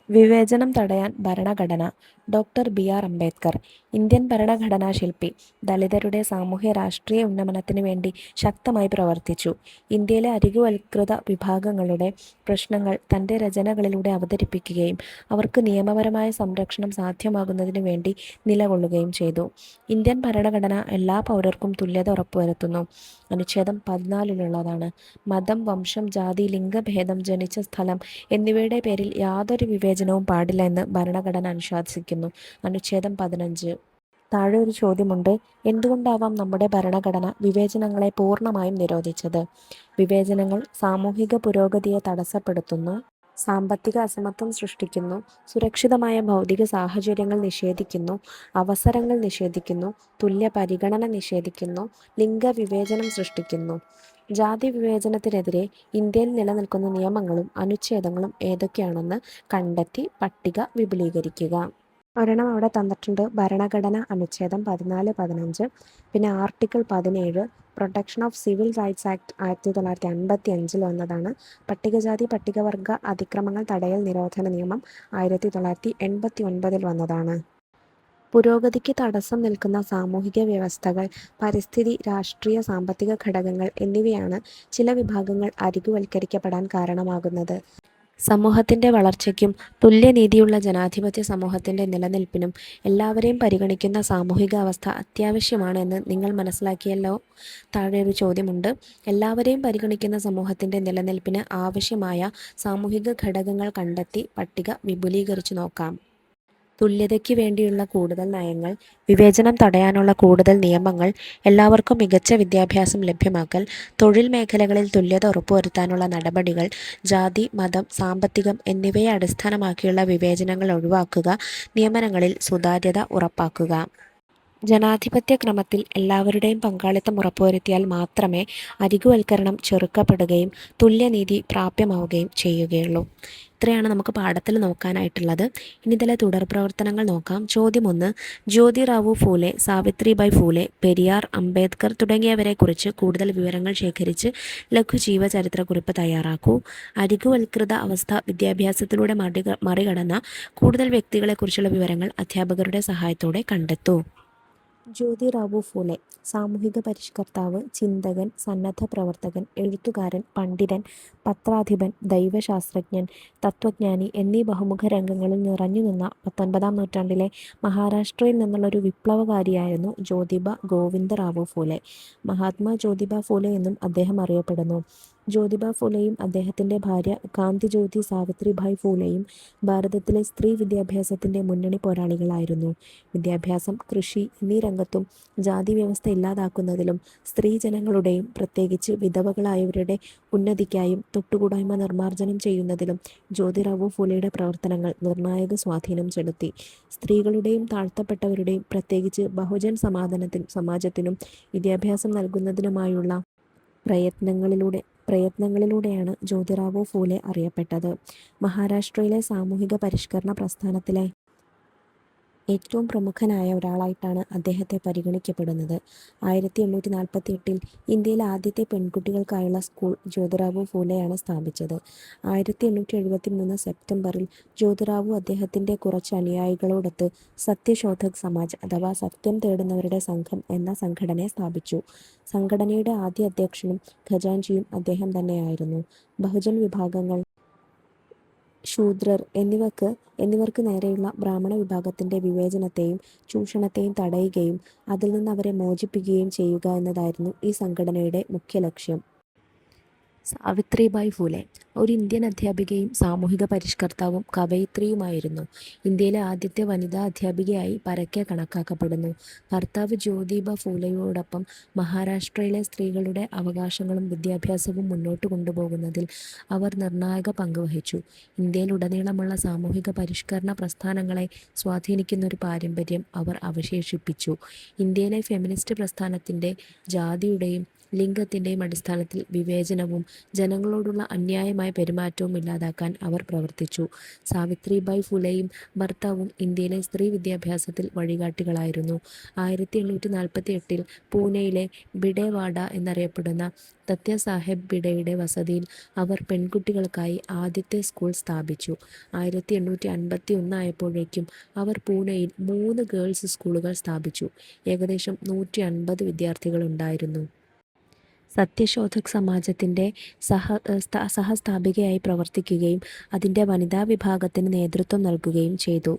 വിവേചനം തടയാൻ ഭരണഘടന. Doctor BR. അംബേദ്കർ. ഇന്ത്യൻ ഭരണഘടനാ ശില്പി. ദളിതരുടെ സാമൂഹ്യ രാഷ്ട്രീയ ഉന്നമനത്തിന് വേണ്ടി ശക്തമായി പ്രവർത്തിച്ചു. ഇന്ത്യയിലെ അരികുവൽകൃത വിഭാഗങ്ങളുടെ പ്രശ്നങ്ങൾ തൻ്റെ രചനകളിലൂടെ അവതരിപ്പിക്കുകയും അവർക്ക് നിയമപരമായ സംരക്ഷണം സാധ്യമാകുന്നതിനു വേണ്ടി നിലകൊള്ളുകയും ചെയ്തു. ഇന്ത്യൻ ഭരണഘടന എല്ലാ പൗരർക്കും തുല്യത ഉറപ്പുവരുത്തുന്നു. അനുച്ഛേദം 14 മതം, വംശം, ജാതി, ലിംഗഭേദം, ജനിച്ച സ്ഥലം എന്നിവയുടെ പേരിൽ യാതൊരു വിവേചനവും പാടില്ല എന്ന് ഭരണഘടന അനുശാസിക്കുന്നു. അനുച്ഛേദം 15. താഴെ ഒരു ചോദ്യമുണ്ട്. എന്തുകൊണ്ടാവാം നമ്മുടെ ഭരണഘടന വിവേചനങ്ങളെ പൂർണ്ണമായും നിരോധിച്ചത്? വിവേചനങ്ങൾ സാമൂഹിക പുരോഗതിയെ തടസ്സപ്പെടുത്തുന്നു, സാമ്പത്തിക അസമത്വം സൃഷ്ടിക്കുന്നു, സുരക്ഷിതമായ ഭൗതിക സാഹചര്യങ്ങൾ നിഷേധിക്കുന്നു, അവസരങ്ങൾ നിഷേധിക്കുന്നു, തുല്യ പരിഗണന നിഷേധിക്കുന്നു, ലിംഗവിവേചനം സൃഷ്ടിക്കുന്നു. ജാതി വിവേചനത്തിനെതിരെ ഇന്ത്യയിൽ നിലനിൽക്കുന്ന നിയമങ്ങളും അനുച്ഛേദങ്ങളും ഏതൊക്കെയാണെന്ന് കണ്ടെത്തി പട്ടിക വിപുലീകരിക്കുക. ഒരെണ്ണം അവിടെ തന്നിട്ടുണ്ട്. ഭരണഘടന അനുച്ഛേദം 14-15, പിന്നെ article 17 protection of civil rights act 1955 വന്നതാണ്. പട്ടികജാതി പട്ടികവർഗ അതിക്രമങ്ങൾ തടയൽ നിരോധന നിയമം 1989 വന്നതാണ്. പുരോഗതിക്ക് തടസ്സം നിൽക്കുന്ന സാമൂഹിക വ്യവസ്ഥകൾ, പരിസ്ഥിതി, രാഷ്ട്രീയ, സാമ്പത്തിക ഘടകങ്ങൾ എന്നിവയാണ് ചില വിഭാഗങ്ങൾ അരികുവൽക്കരിക്കപ്പെടാൻ കാരണമാകുന്നത്. സമൂഹത്തിൻ്റെ വളർച്ചയ്ക്കും തുല്യനീതിയുള്ള ജനാധിപത്യ സമൂഹത്തിൻ്റെ നിലനിൽപ്പിനും എല്ലാവരെയും പരിഗണിക്കുന്ന സാമൂഹിക അവസ്ഥ അത്യാവശ്യമാണ് എന്ന് നിങ്ങൾ മനസ്സിലാക്കിയല്ലോ. താഴെ ഒരു ചോദ്യമുണ്ട്. എല്ലാവരെയും പരിഗണിക്കുന്ന സമൂഹത്തിൻ്റെ നിലനിൽപ്പിന് ആവശ്യമായ സാമൂഹിക ഘടകങ്ങൾ കണ്ടെത്തി പട്ടിക വിപുലീകരിച്ചു നോക്കാം. തുല്യതയ്ക്ക് വേണ്ടിയുള്ള കൂടുതൽ നയങ്ങൾ, വിവേചനം തടയാനുള്ള കൂടുതൽ നിയമങ്ങൾ, എല്ലാവർക്കും മികച്ച വിദ്യാഭ്യാസം ലഭ്യമാക്കൽ, തൊഴിൽ മേഖലകളിൽ തുല്യത ഉറപ്പുവരുത്താനുള്ള നടപടികൾ, ജാതി, മതം, സാമ്പത്തികം എന്നിവയെ അടിസ്ഥാനമാക്കിയുള്ള വിവേചനങ്ങൾ ഒഴിവാക്കുക, നിയമനങ്ങളിൽ സുതാര്യത ഉറപ്പാക്കുക. ജനാധിപത്യ ക്രമത്തിൽ എല്ലാവരുടെയും പങ്കാളിത്തം ഉറപ്പുവരുത്തിയാൽ മാത്രമേ അരികുവൽക്കരണം ചെറുക്കപ്പെടുകയും തുല്യനീതി പ്രാപ്യമാവുകയും ചെയ്യുകയുള്ളൂ. ഇത്രയാണ് നമുക്ക് പാഠത്തിൽ നോക്കാനായിട്ടുള്ളത്. ഇനി ഇതിലെ തുടർ പ്രവർത്തനങ്ങൾ നോക്കാം. ചോദ്യം 1. ജ്യോതിറാവു ഫൂലെ, സാവിത്രിബായ് ഫൂലെ, പെരിയാർ, അംബേദ്കർ തുടങ്ങിയവരെക്കുറിച്ച് കൂടുതൽ വിവരങ്ങൾ ശേഖരിച്ച് ലഘുജീവചരിത്രക്കുറിപ്പ് തയ്യാറാക്കൂ. അരികുവൽകൃത അവസ്ഥ വിദ്യാഭ്യാസത്തിലൂടെ മറികടന്ന കൂടുതൽ വ്യക്തികളെക്കുറിച്ചുള്ള വിവരങ്ങൾ അധ്യാപകരുടെ സഹായത്തോടെ കണ്ടെത്തൂ. ജ്യോതിറാവു ഫൂലെ. സാമൂഹിക പരിഷ്കർത്താവ്, ചിന്തകൻ, സന്നദ്ധ പ്രവർത്തകൻ, എഴുത്തുകാരൻ, പണ്ഡിതൻ, പത്രാധിപൻ, ദൈവശാസ്ത്രജ്ഞൻ, തത്വജ്ഞാനി എന്നീ ബഹുമുഖ രംഗങ്ങളിൽ നിറഞ്ഞുനിന്ന 19-ാം നൂറ്റാണ്ടിലെ മഹാരാഷ്ട്രയിൽ നിന്നുള്ള ഒരു വിപ്ലവകാരിയായിരുന്നു ജ്യോതിബ ഗോവിന്ദറാവു ഫൂലെ. മഹാത്മാ ജ്യോതിബ ഫൂലെ എന്നും അദ്ദേഹം അറിയപ്പെടുന്നു. ജ്യോതിബ ഫൂലെയും അദ്ദേഹത്തിൻ്റെ ഭാര്യ കാന്തിജ്യോതി സാവിത്രിബായ് ഫൂലെയും ഭാരതത്തിലെ സ്ത്രീ വിദ്യാഭ്യാസത്തിൻ്റെ മുന്നണി പോരാളികളായിരുന്നു. വിദ്യാഭ്യാസം, കൃഷി എന്നീ രംഗത്തും ജാതി വ്യവസ്ഥ ഇല്ലാതാക്കുന്നതിലും സ്ത്രീജനങ്ങളുടെയും പ്രത്യേകിച്ച് വിധവകളായവരുടെ ഉന്നതിക്കായും തൊട്ടുകൂടായ്മ നിർമ്മാർജ്ജനം ചെയ്യുന്നതിലും ജ്യോതിറാവു ഫൂലെയുടെ പ്രവർത്തനങ്ങൾ നിർണായക സ്വാധീനം ചെലുത്തി. സ്ത്രീകളുടെയും താഴ്ത്തപ്പെട്ടവരുടെയും പ്രത്യേകിച്ച് ബഹുജൻ സമാജത്തിനും വിദ്യാഭ്യാസം നൽകുന്നതിനുമായുള്ള പ്രയത്നങ്ങളിലൂടെയാണ് ജ്യോതിറാവു ഫൂലെ അറിയപ്പെട്ടത്. മഹാരാഷ്ട്രയിലെ സാമൂഹിക പരിഷ്കരണ പ്രസ്ഥാനത്തിലെ ഏറ്റവും പ്രമുഖനായ ഒരാളായിട്ടാണ് അദ്ദേഹത്തെ പരിഗണിക്കപ്പെടുന്നത്. 1848 ഇന്ത്യയിലെ ആദ്യത്തെ പെൺകുട്ടികൾക്കായുള്ള സ്കൂൾ ജ്യോതിറാവു ഫൂലെയാണ് സ്ഥാപിച്ചത്. 1873 സെപ്റ്റംബറിൽ ജ്യോതിറാവു അദ്ദേഹത്തിൻ്റെ കുറച്ച് അനുയായികളോടൊത്ത് സത്യശോധക് സമാജ് അഥവാ സത്യം തേടുന്നവരുടെ സംഘം എന്ന സംഘടനയെ സ്ഥാപിച്ചു. സംഘടനയുടെ ആദ്യ അധ്യക്ഷനും ഖജാൻജിയും അദ്ദേഹം തന്നെയായിരുന്നു. ബഹുജൻ വിഭാഗങ്ങൾ, ശൂദ്രർ എന്നിവർക്ക് നേരെയുള്ള ബ്രാഹ്മണ വിഭാഗത്തിൻ്റെ വിവേചനത്തെയും ചൂഷണത്തെയും തടയുകയും അതിൽ നിന്ന് അവരെ മോചിപ്പിക്കുകയും ചെയ്യുക എന്നതായിരുന്നു ഈ സംഘടനയുടെ മുഖ്യ ലക്ഷ്യം. സാവിത്രിബായ് ഫൂലെ ഒരു ഇന്ത്യൻ അധ്യാപികയും സാമൂഹിക പരിഷ്കർത്താവും കവയിത്രിയുമായിരുന്നു. ഇന്ത്യയിലെ ആദ്യത്തെ വനിതാ അധ്യാപികയായി പരക്കെ കണക്കാക്കപ്പെടുന്നു. ഭർത്താവ് ജ്യോതിബ ഫൂലെയോടൊപ്പം മഹാരാഷ്ട്രയിലെ സ്ത്രീകളുടെ അവകാശങ്ങളും വിദ്യാഭ്യാസവും മുന്നോട്ട് കൊണ്ടുപോകുന്നതിൽ അവർ നിർണായക പങ്ക് വഹിച്ചു. ഇന്ത്യയിലുടനീളമുള്ള സാമൂഹിക പരിഷ്കരണ പ്രസ്ഥാനങ്ങളെ സ്വാധീനിക്കുന്നൊരു പാരമ്പര്യം അവർ അവശേഷിപ്പിച്ചു. ഇന്ത്യയിലെ ഫെമിനിസ്റ്റ് പ്രസ്ഥാനത്തിൻ്റെ ജാതിയുടെയും ലിംഗത്തിൻ്റെയും അടിസ്ഥാനത്തിൽ വിവേചനവും ജനങ്ങളോടുള്ള അന്യായമായ പെരുമാറ്റവും ഇല്ലാതാക്കാൻ അവർ പ്രവർത്തിച്ചു. സാവിത്രിബായ് ഫുലെയും ഭർത്താവും ഇന്ത്യയിലെ സ്ത്രീ വിദ്യാഭ്യാസത്തിൽ വഴികാട്ടികളായിരുന്നു. 1848 പൂനെയിലെ ഭിഡേവാഡ എന്നറിയപ്പെടുന്ന ദത്യാസാഹേബ് ഭിഡെയുടെ വസതിയിൽ അവർ പെൺകുട്ടികൾക്കായി ആദ്യത്തെ സ്കൂൾ സ്ഥാപിച്ചു. 1851 ആയപ്പോഴേക്കും അവർ പൂനെയിൽ 3 ഗേൾസ് സ്കൂളുകൾ സ്ഥാപിച്ചു. ഏകദേശം 150 വിദ്യാർത്ഥികളുണ്ടായിരുന്നു. സത്യശോധക് സമാജത്തിൻ്റെ സഹസ്ഥാപികയായി പ്രവർത്തിക്കുകയും അതിൻ്റെ വനിതാ വിഭാഗത്തിന് നേതൃത്വം നൽകുകയും ചെയ്തു.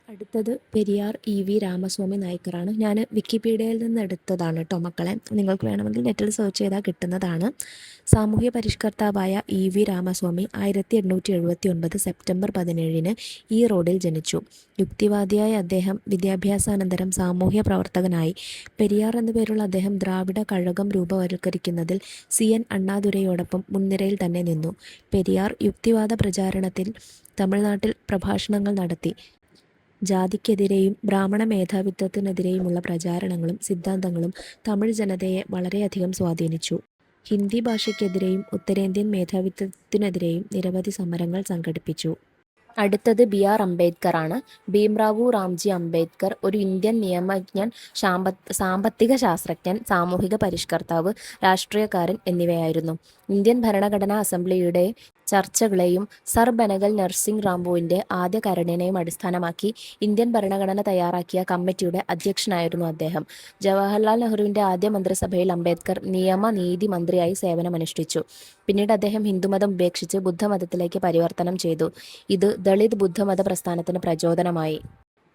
അടുത്തത് പെരിയാർ ഇ.വി. രാമസ്വാമി നായ്ക്കറാണ്. ഞാൻ വിക്കിപീഡിയയിൽ നിന്ന് എടുത്തതാണ് കേട്ടോ മക്കളെ. നിങ്ങൾക്ക് വേണമെങ്കിൽ നെറ്റിൽ സെർച്ച് ചെയ്താൽ കിട്ടുന്നതാണ്. സാമൂഹ്യ പരിഷ്കർത്താവായ ഇ.വി. രാമസ്വാമി 1879 സെപ്റ്റംബർ 17 ഈ റോഡിൽ ജനിച്ചു. യുക്തിവാദിയായ അദ്ദേഹം വിദ്യാഭ്യാസാനന്തരം സാമൂഹ്യ പ്രവർത്തകനായി. പെരിയാർ എന്നു പേരുള്ള അദ്ദേഹം ദ്രാവിഡ കഴകം രൂപവൽക്കരിക്കുന്നതിൽ CN അണ്ണാദുരൈയോടൊപ്പം മുൻനിരയിൽ തന്നെ നിന്നു. പെരിയാർ യുക്തിവാദ പ്രചാരണത്തിൽ തമിഴ്നാട്ടിൽ പ്രഭാഷണങ്ങൾ നടത്തി. ജാതിക്കെതിരെയും ബ്രാഹ്മണ മേധാവിത്വത്തിനെതിരെയുമുള്ള പ്രചാരണങ്ങളും സിദ്ധാന്തങ്ങളും തമിഴ് ജനതയെ വളരെയധികം സ്വാധീനിച്ചു. ഹിന്ദി ഭാഷയ്ക്കെതിരെയും ഉത്തരേന്ത്യൻ മേധാവിത്വത്തിനെതിരെയും നിരവധി സമരങ്ങൾ സംഘടിപ്പിച്ചു. അടുത്തത് BR അംബേദ്കർ ആണ്. ഭീംറാവു റാംജി അംബേദ്കർ ഒരു ഇന്ത്യൻ നിയമജ്ഞൻ, സാമ്പത്തിക ശാസ്ത്രജ്ഞൻ, സാമൂഹിക പരിഷ്കർത്താവ്, രാഷ്ട്രീയക്കാരൻ എന്നിവയായിരുന്നു. ഇന്ത്യൻ ഭരണഘടനാ അസംബ്ലിയുടെ ചർച്ചകളെയും സർ ബനഗൽ നർസിംഗ് റാവുവിൻ്റെ ആദ്യ കരടിനെയും അടിസ്ഥാനമാക്കി ഇന്ത്യൻ ഭരണഘടന തയ്യാറാക്കിയ കമ്മിറ്റിയുടെ അധ്യക്ഷനായിരുന്നു അദ്ദേഹം. ജവഹർലാൽ നെഹ്റുവിൻ്റെ ആദ്യ മന്ത്രിസഭയിൽ അംബേദ്കർ നിയമ നീതി മന്ത്രിയായി സേവനമനുഷ്ഠിച്ചു. പിന്നീട് അദ്ദേഹം ഹിന്ദുമതം ഉപേക്ഷിച്ച് ബുദ്ധമതത്തിലേക്ക് പരിവർത്തനം ചെയ്തു. ഇത് ദളിത് ബുദ്ധമത പ്രസ്ഥാനത്തിന് പ്രചോദനമായി.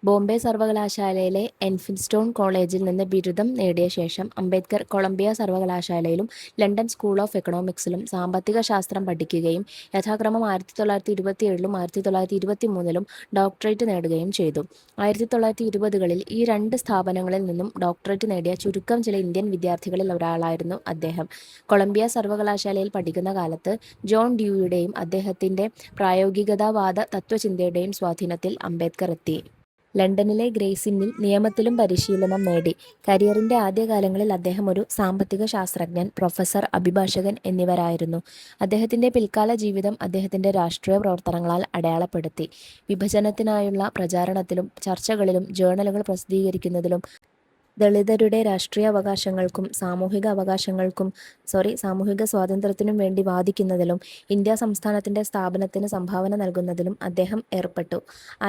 ബോംബെ സർവകലാശാലയിലെ എൻഫിൽസ്റ്റോൺ കോളേജിൽ നിന്ന് ബിരുദം നേടിയ ശേഷം അംബേദ്കർ കൊളംബിയ സർവകലാശാലയിലും ലണ്ടൻ സ്കൂൾ ഓഫ് എക്കണോമിക്സിലും സാമ്പത്തിക ശാസ്ത്രം പഠിക്കുകയും യഥാക്രമം 1927ലും 1923ലും ഡോക്ടറേറ്റ് നേടുകയും ചെയ്തു. 1920കളിൽ ഈ 2 സ്ഥാപനങ്ങളിൽ നിന്നും ഡോക്ടറേറ്റ് നേടിയ ചുരുക്കം ചില ഇന്ത്യൻ വിദ്യാർത്ഥികളിൽ ഒരാളായിരുന്നു അദ്ദേഹം. കൊളംബിയ സർവകലാശാലയിൽ പഠിക്കുന്ന കാലത്ത് ജോൺ ഡ്യൂയിയുടെയും അദ്ദേഹത്തിൻ്റെ പ്രായോഗികതാവാദ തത്വചിന്തയുടെയും സ്വാധീനത്തിൽ അംബേദ്കർ എത്തി. ലണ്ടനിലെ ഗ്രേസ് ഇന്നിൽ നിയമത്തിലും പരിശീലനം നേടി. കരിയറിൻ്റെ ആദ്യകാലങ്ങളിൽ അദ്ദേഹം ഒരു സാമ്പത്തിക ശാസ്ത്രജ്ഞൻ, പ്രൊഫസർ, അഭിഭാഷകൻ എന്നിവരായിരുന്നു. അദ്ദേഹത്തിൻ്റെ പിൽക്കാല ജീവിതം അദ്ദേഹത്തിൻ്റെ രാഷ്ട്രീയ പ്രവർത്തനങ്ങളാൽ അടയാളപ്പെടുത്തി. വിഭജനത്തിനായുള്ള പ്രചാരണത്തിലും ചർച്ചകളിലും ജേർണലുകൾ പ്രസിദ്ധീകരിക്കുന്നതിലും ദളിതരുടെ രാഷ്ട്രീയ അവകാശങ്ങൾക്കും സാമൂഹിക സ്വാതന്ത്ര്യത്തിനും വേണ്ടി വാദിക്കുന്നതിലും ഇന്ത്യ സംസ്ഥാനത്തിൻ്റെ സ്ഥാപനത്തിന് സംഭാവന നൽകുന്നതിലും അദ്ദേഹം ഏർപ്പെട്ടു.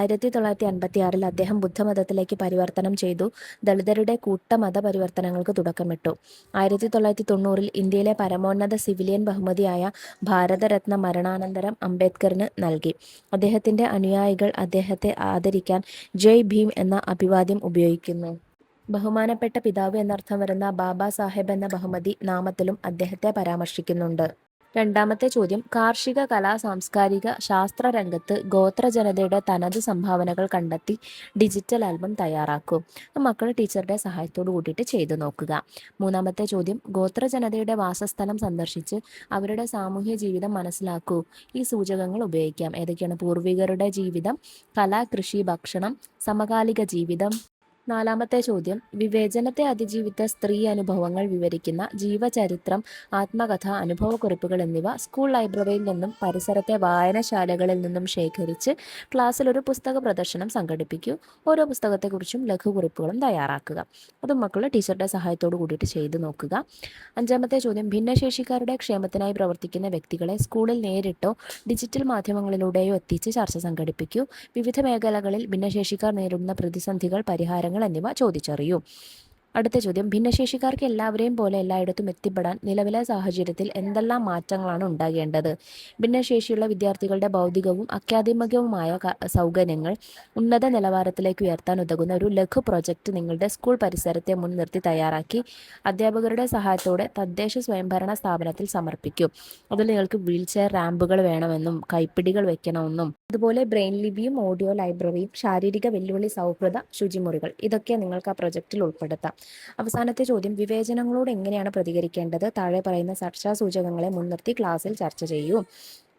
1956 അദ്ദേഹം ബുദ്ധമതത്തിലേക്ക് പരിവർത്തനം ചെയ്തു. ദളിതരുടെ കൂട്ടമത പരിവർത്തനങ്ങൾക്ക് തുടക്കമിട്ടു. 1990 ഇന്ത്യയിലെ പരമോന്നത സിവിലിയൻ ബഹുമതിയായ ഭാരതരത്ന മരണാനന്തരം അംബേദ്കറിന് നൽകി. അദ്ദേഹത്തിൻ്റെ അനുയായികൾ അദ്ദേഹത്തെ ആദരിക്കാൻ ജയ് ഭീം എന്ന അഭിവാദ്യം ഉപയോഗിക്കുന്നു. ബഹുമാനപ്പെട്ട പിതാവ് എന്നർത്ഥം വരുന്ന ബാബാ സാഹേബ് എന്ന ബഹുമതി നാമത്തിലും അദ്ദേഹത്തെ പരാമർശിക്കുന്നുണ്ട്. രണ്ടാമത്തെ ചോദ്യം, കാർഷിക, കലാ, സാംസ്കാരിക, ശാസ്ത്ര രംഗത്ത് ഗോത്ര ജനതയുടെ തനത് സംഭാവനകൾ കണ്ടെത്തി ഡിജിറ്റൽ ആൽബം തയ്യാറാക്കൂ. മക്കൾ ടീച്ചറുടെ സഹായത്തോടു കൂടിയിട്ട് ചെയ്തു നോക്കുക. മൂന്നാമത്തെ ചോദ്യം, ഗോത്ര ജനതയുടെ വാസസ്ഥലം സന്ദർശിച്ച് അവരുടെ സാമൂഹ്യ ജീവിതം മനസ്സിലാക്കൂ. ഈ സൂചകങ്ങൾ ഉപയോഗിക്കാം. ഏതൊക്കെയാണ്? പൂർവികരുടെ ജീവിതം, കല, കൃഷി, ഭക്ഷണം, സമകാലിക ജീവിതം. നാലാമത്തെ ചോദ്യം, വിവേചനത്തെ അതിജീവിത സ്ത്രീ അനുഭവങ്ങൾ വിവരിക്കുന്ന ജീവചരിത്രം, ആത്മകഥ, അനുഭവക്കുറിപ്പുകൾ എന്നിവ സ്കൂൾ ലൈബ്രറിയിൽ നിന്നും പരിസരത്തെ വായനശാലകളിൽ നിന്നും ശേഖരിച്ച് ക്ലാസ്സിൽ ഒരു പുസ്തക പ്രദർശനം സംഘടിപ്പിക്കൂ. ഓരോ പുസ്തകത്തെക്കുറിച്ചും ലഘുകുറിപ്പുകളും തയ്യാറാക്കുക. അതും മക്കൾ ടീച്ചറുടെ സഹായത്തോടു കൂടിയിട്ട് ചെയ്തു നോക്കുക. അഞ്ചാമത്തെ ചോദ്യം, ഭിന്നശേഷിക്കാരുടെ ക്ഷേമത്തിനായി പ്രവർത്തിക്കുന്ന വ്യക്തികളെ സ്കൂളിൽ നേരിട്ടോ ഡിജിറ്റൽ മാധ്യമങ്ങളിലൂടെയോ എത്തിച്ച് ചർച്ച സംഘടിപ്പിക്കൂ. വിവിധ മേഖലകളിൽ ഭിന്നശേഷിക്കാർ നേരിടുന്ന പ്രതിസന്ധികൾ, പരിഹാരങ്ങൾ എന്നിവ ചോദിച്ചറിയൂ. അടുത്ത ചോദ്യം, ഭിന്നശേഷിക്കാർക്ക് എല്ലാവരെയും പോലെ എല്ലായിടത്തും എത്തിപ്പെടാൻ നിലവിലെ സാഹചര്യത്തിൽ എന്തെല്ലാം മാറ്റങ്ങളാണ് ഉണ്ടാകേണ്ടത്? ഭിന്നശേഷിയുള്ള വിദ്യാർത്ഥികളുടെ ഭൗതികവും അക്കാദമികവുമായ സൗകര്യങ്ങൾ ഉന്നത നിലവാരത്തിലേക്ക് ഉയർത്താൻ ഉതകുന്ന ഒരു ലഘു പ്രൊജക്റ്റ് നിങ്ങളുടെ സ്കൂൾ പരിസരത്തെ മുൻനിർത്തി തയ്യാറാക്കി അധ്യാപകരുടെ സഹായത്തോടെ തദ്ദേശ സ്വയംഭരണ സ്ഥാപനത്തിൽ സമർപ്പിക്കും. അതിൽ നിങ്ങൾക്ക് വീൽചെയർ റാമ്പുകൾ വേണമെന്നും കൈപ്പിടികൾ വെക്കണമെന്നും അതുപോലെ ബ്രെയിൻ ലിപിയും ഓഡിയോ ലൈബ്രറിയും ശാരീരിക വെല്ലുവിളി സൗഹൃദ ശുചിമുറികൾ, ഇതൊക്കെ നിങ്ങൾക്ക് ആ പ്രൊജക്റ്റിൽ ഉൾപ്പെടുത്താം. അവസാനത്തെ ചോദ്യം, വിവേചനങ്ങളോട് എങ്ങനെയാണ് പ്രതികരിക്കേണ്ടത്? താഴെ പറയുന്ന സൂചകങ്ങളെ മുൻനിർത്തി ക്ലാസ്സിൽ ചർച്ച ചെയ്യൂ.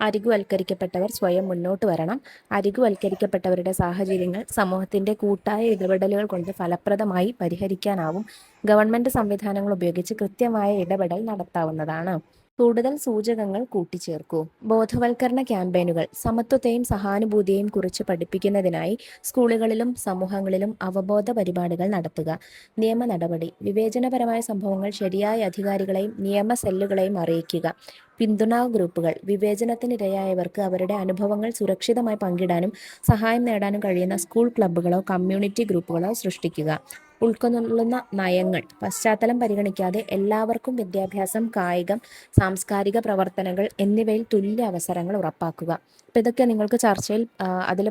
അരികുവൽക്കരിക്കപ്പെട്ടവർ സ്വയം മുന്നോട്ട് വരണം. അരികുവൽക്കരിക്കപ്പെട്ടവരുടെ സാഹചര്യങ്ങൾ സമൂഹത്തിന്റെ കൂട്ടായ ഇടപെടലുകൾ കൊണ്ട് ഫലപ്രദമായി പരിഹരിക്കാനാവും. ഗവൺമെന്റ് സംവിധാനങ്ങൾ ഉപയോഗിച്ച് കൃത്യമായ ഇടപെടൽ നടത്താവുന്നതാണ്. കൂടുതൽ സൂചകങ്ങൾ കൂട്ടിച്ചേർക്കൂ. ബോധവൽക്കരണ ക്യാമ്പയിനുകൾ. സമത്വത്തെയും സഹാനുഭൂതിയെയും കുറിച്ച് പഠിപ്പിക്കുന്നതിനായി സ്കൂളുകളിലും സമൂഹങ്ങളിലും അവബോധ പരിപാടികൾ നടത്തുക. നിയമ നടപടി. വിവേചനപരമായ സംഭവങ്ങൾ ശരിയായ അധികാരികളെയും നിയമ സെല്ലുകളെയും അറിയിക്കുക. പിന്തുണാ ഗ്രൂപ്പുകൾ. വിവേചനത്തിനിരയായവർക്ക് അവരുടെ അനുഭവങ്ങൾ സുരക്ഷിതമായി പങ്കിടാനും സഹായം നേടാനും കഴിയുന്ന സ്കൂൾ ക്ലബ്ബുകളോ കമ്മ്യൂണിറ്റി ഗ്രൂപ്പുകളോ സൃഷ്ടിക്കുക. ഉൾക്കൊള്ളുന്ന നയങ്ങൾ. പശ്ചാത്തലം പരിഗണിക്കാതെ എല്ലാവർക്കും വിദ്യാഭ്യാസം, കായികം, സാംസ്കാരിക പ്രവർത്തനങ്ങൾ എന്നിവയിൽ തുല്യ അവസരങ്ങൾ ഉറപ്പാക്കുക. അപ്പോൾ ഇതൊക്കെ നിങ്ങൾക്ക് ചർച്ചയിൽ അതിൽ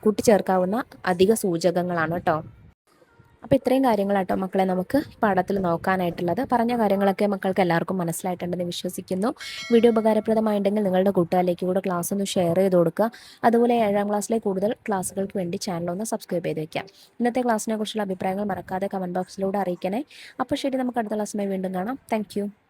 കൂട്ടിച്ചേർക്കാവുന്ന അധിക സൂചകങ്ങളാണ് കേട്ടോ. അപ്പോൾ ഇത്രയും കാര്യങ്ങളാട്ടോ മക്കളെ നമുക്ക് പാഠത്തിൽ നോക്കാനായിട്ടുള്ളത്. പറഞ്ഞ കാര്യങ്ങളൊക്കെ മക്കൾക്ക് എല്ലാവർക്കും മനസ്സിലായിട്ടുണ്ടെന്ന് വിശ്വസിക്കുന്നു. വീഡിയോ ഉപകാരപ്രദമായിട്ടുണ്ടെങ്കിൽ നിങ്ങളുടെ കൂട്ടുകാരിലേക്ക് കൂടെ ക്ലാസ് ഒന്ന് ഷെയർ ചെയ്ത് കൊടുക്കുക. അതുപോലെ 7ാം ക്ലാസ്സിലെ കൂടുതൽ ക്ലാസ്സുകൾക്ക് വേണ്ടി ചാനൽ ഒന്ന് സബ്സ്ക്രൈബ് ചെയ്ത് വയ്ക്കാം. ഇന്നത്തെ ക്ലാസ്സിനെ കുറിച്ചുള്ള അഭിപ്രായങ്ങൾ മറക്കാതെ കമൻറ്റ് ബോക്സിലൂടെ അറിയിക്കണേ. അപ്പോൾ ശരി, നമുക്ക് അടുത്ത ക്ലാസ്സിനായി വീണ്ടും കാണാം. താങ്ക്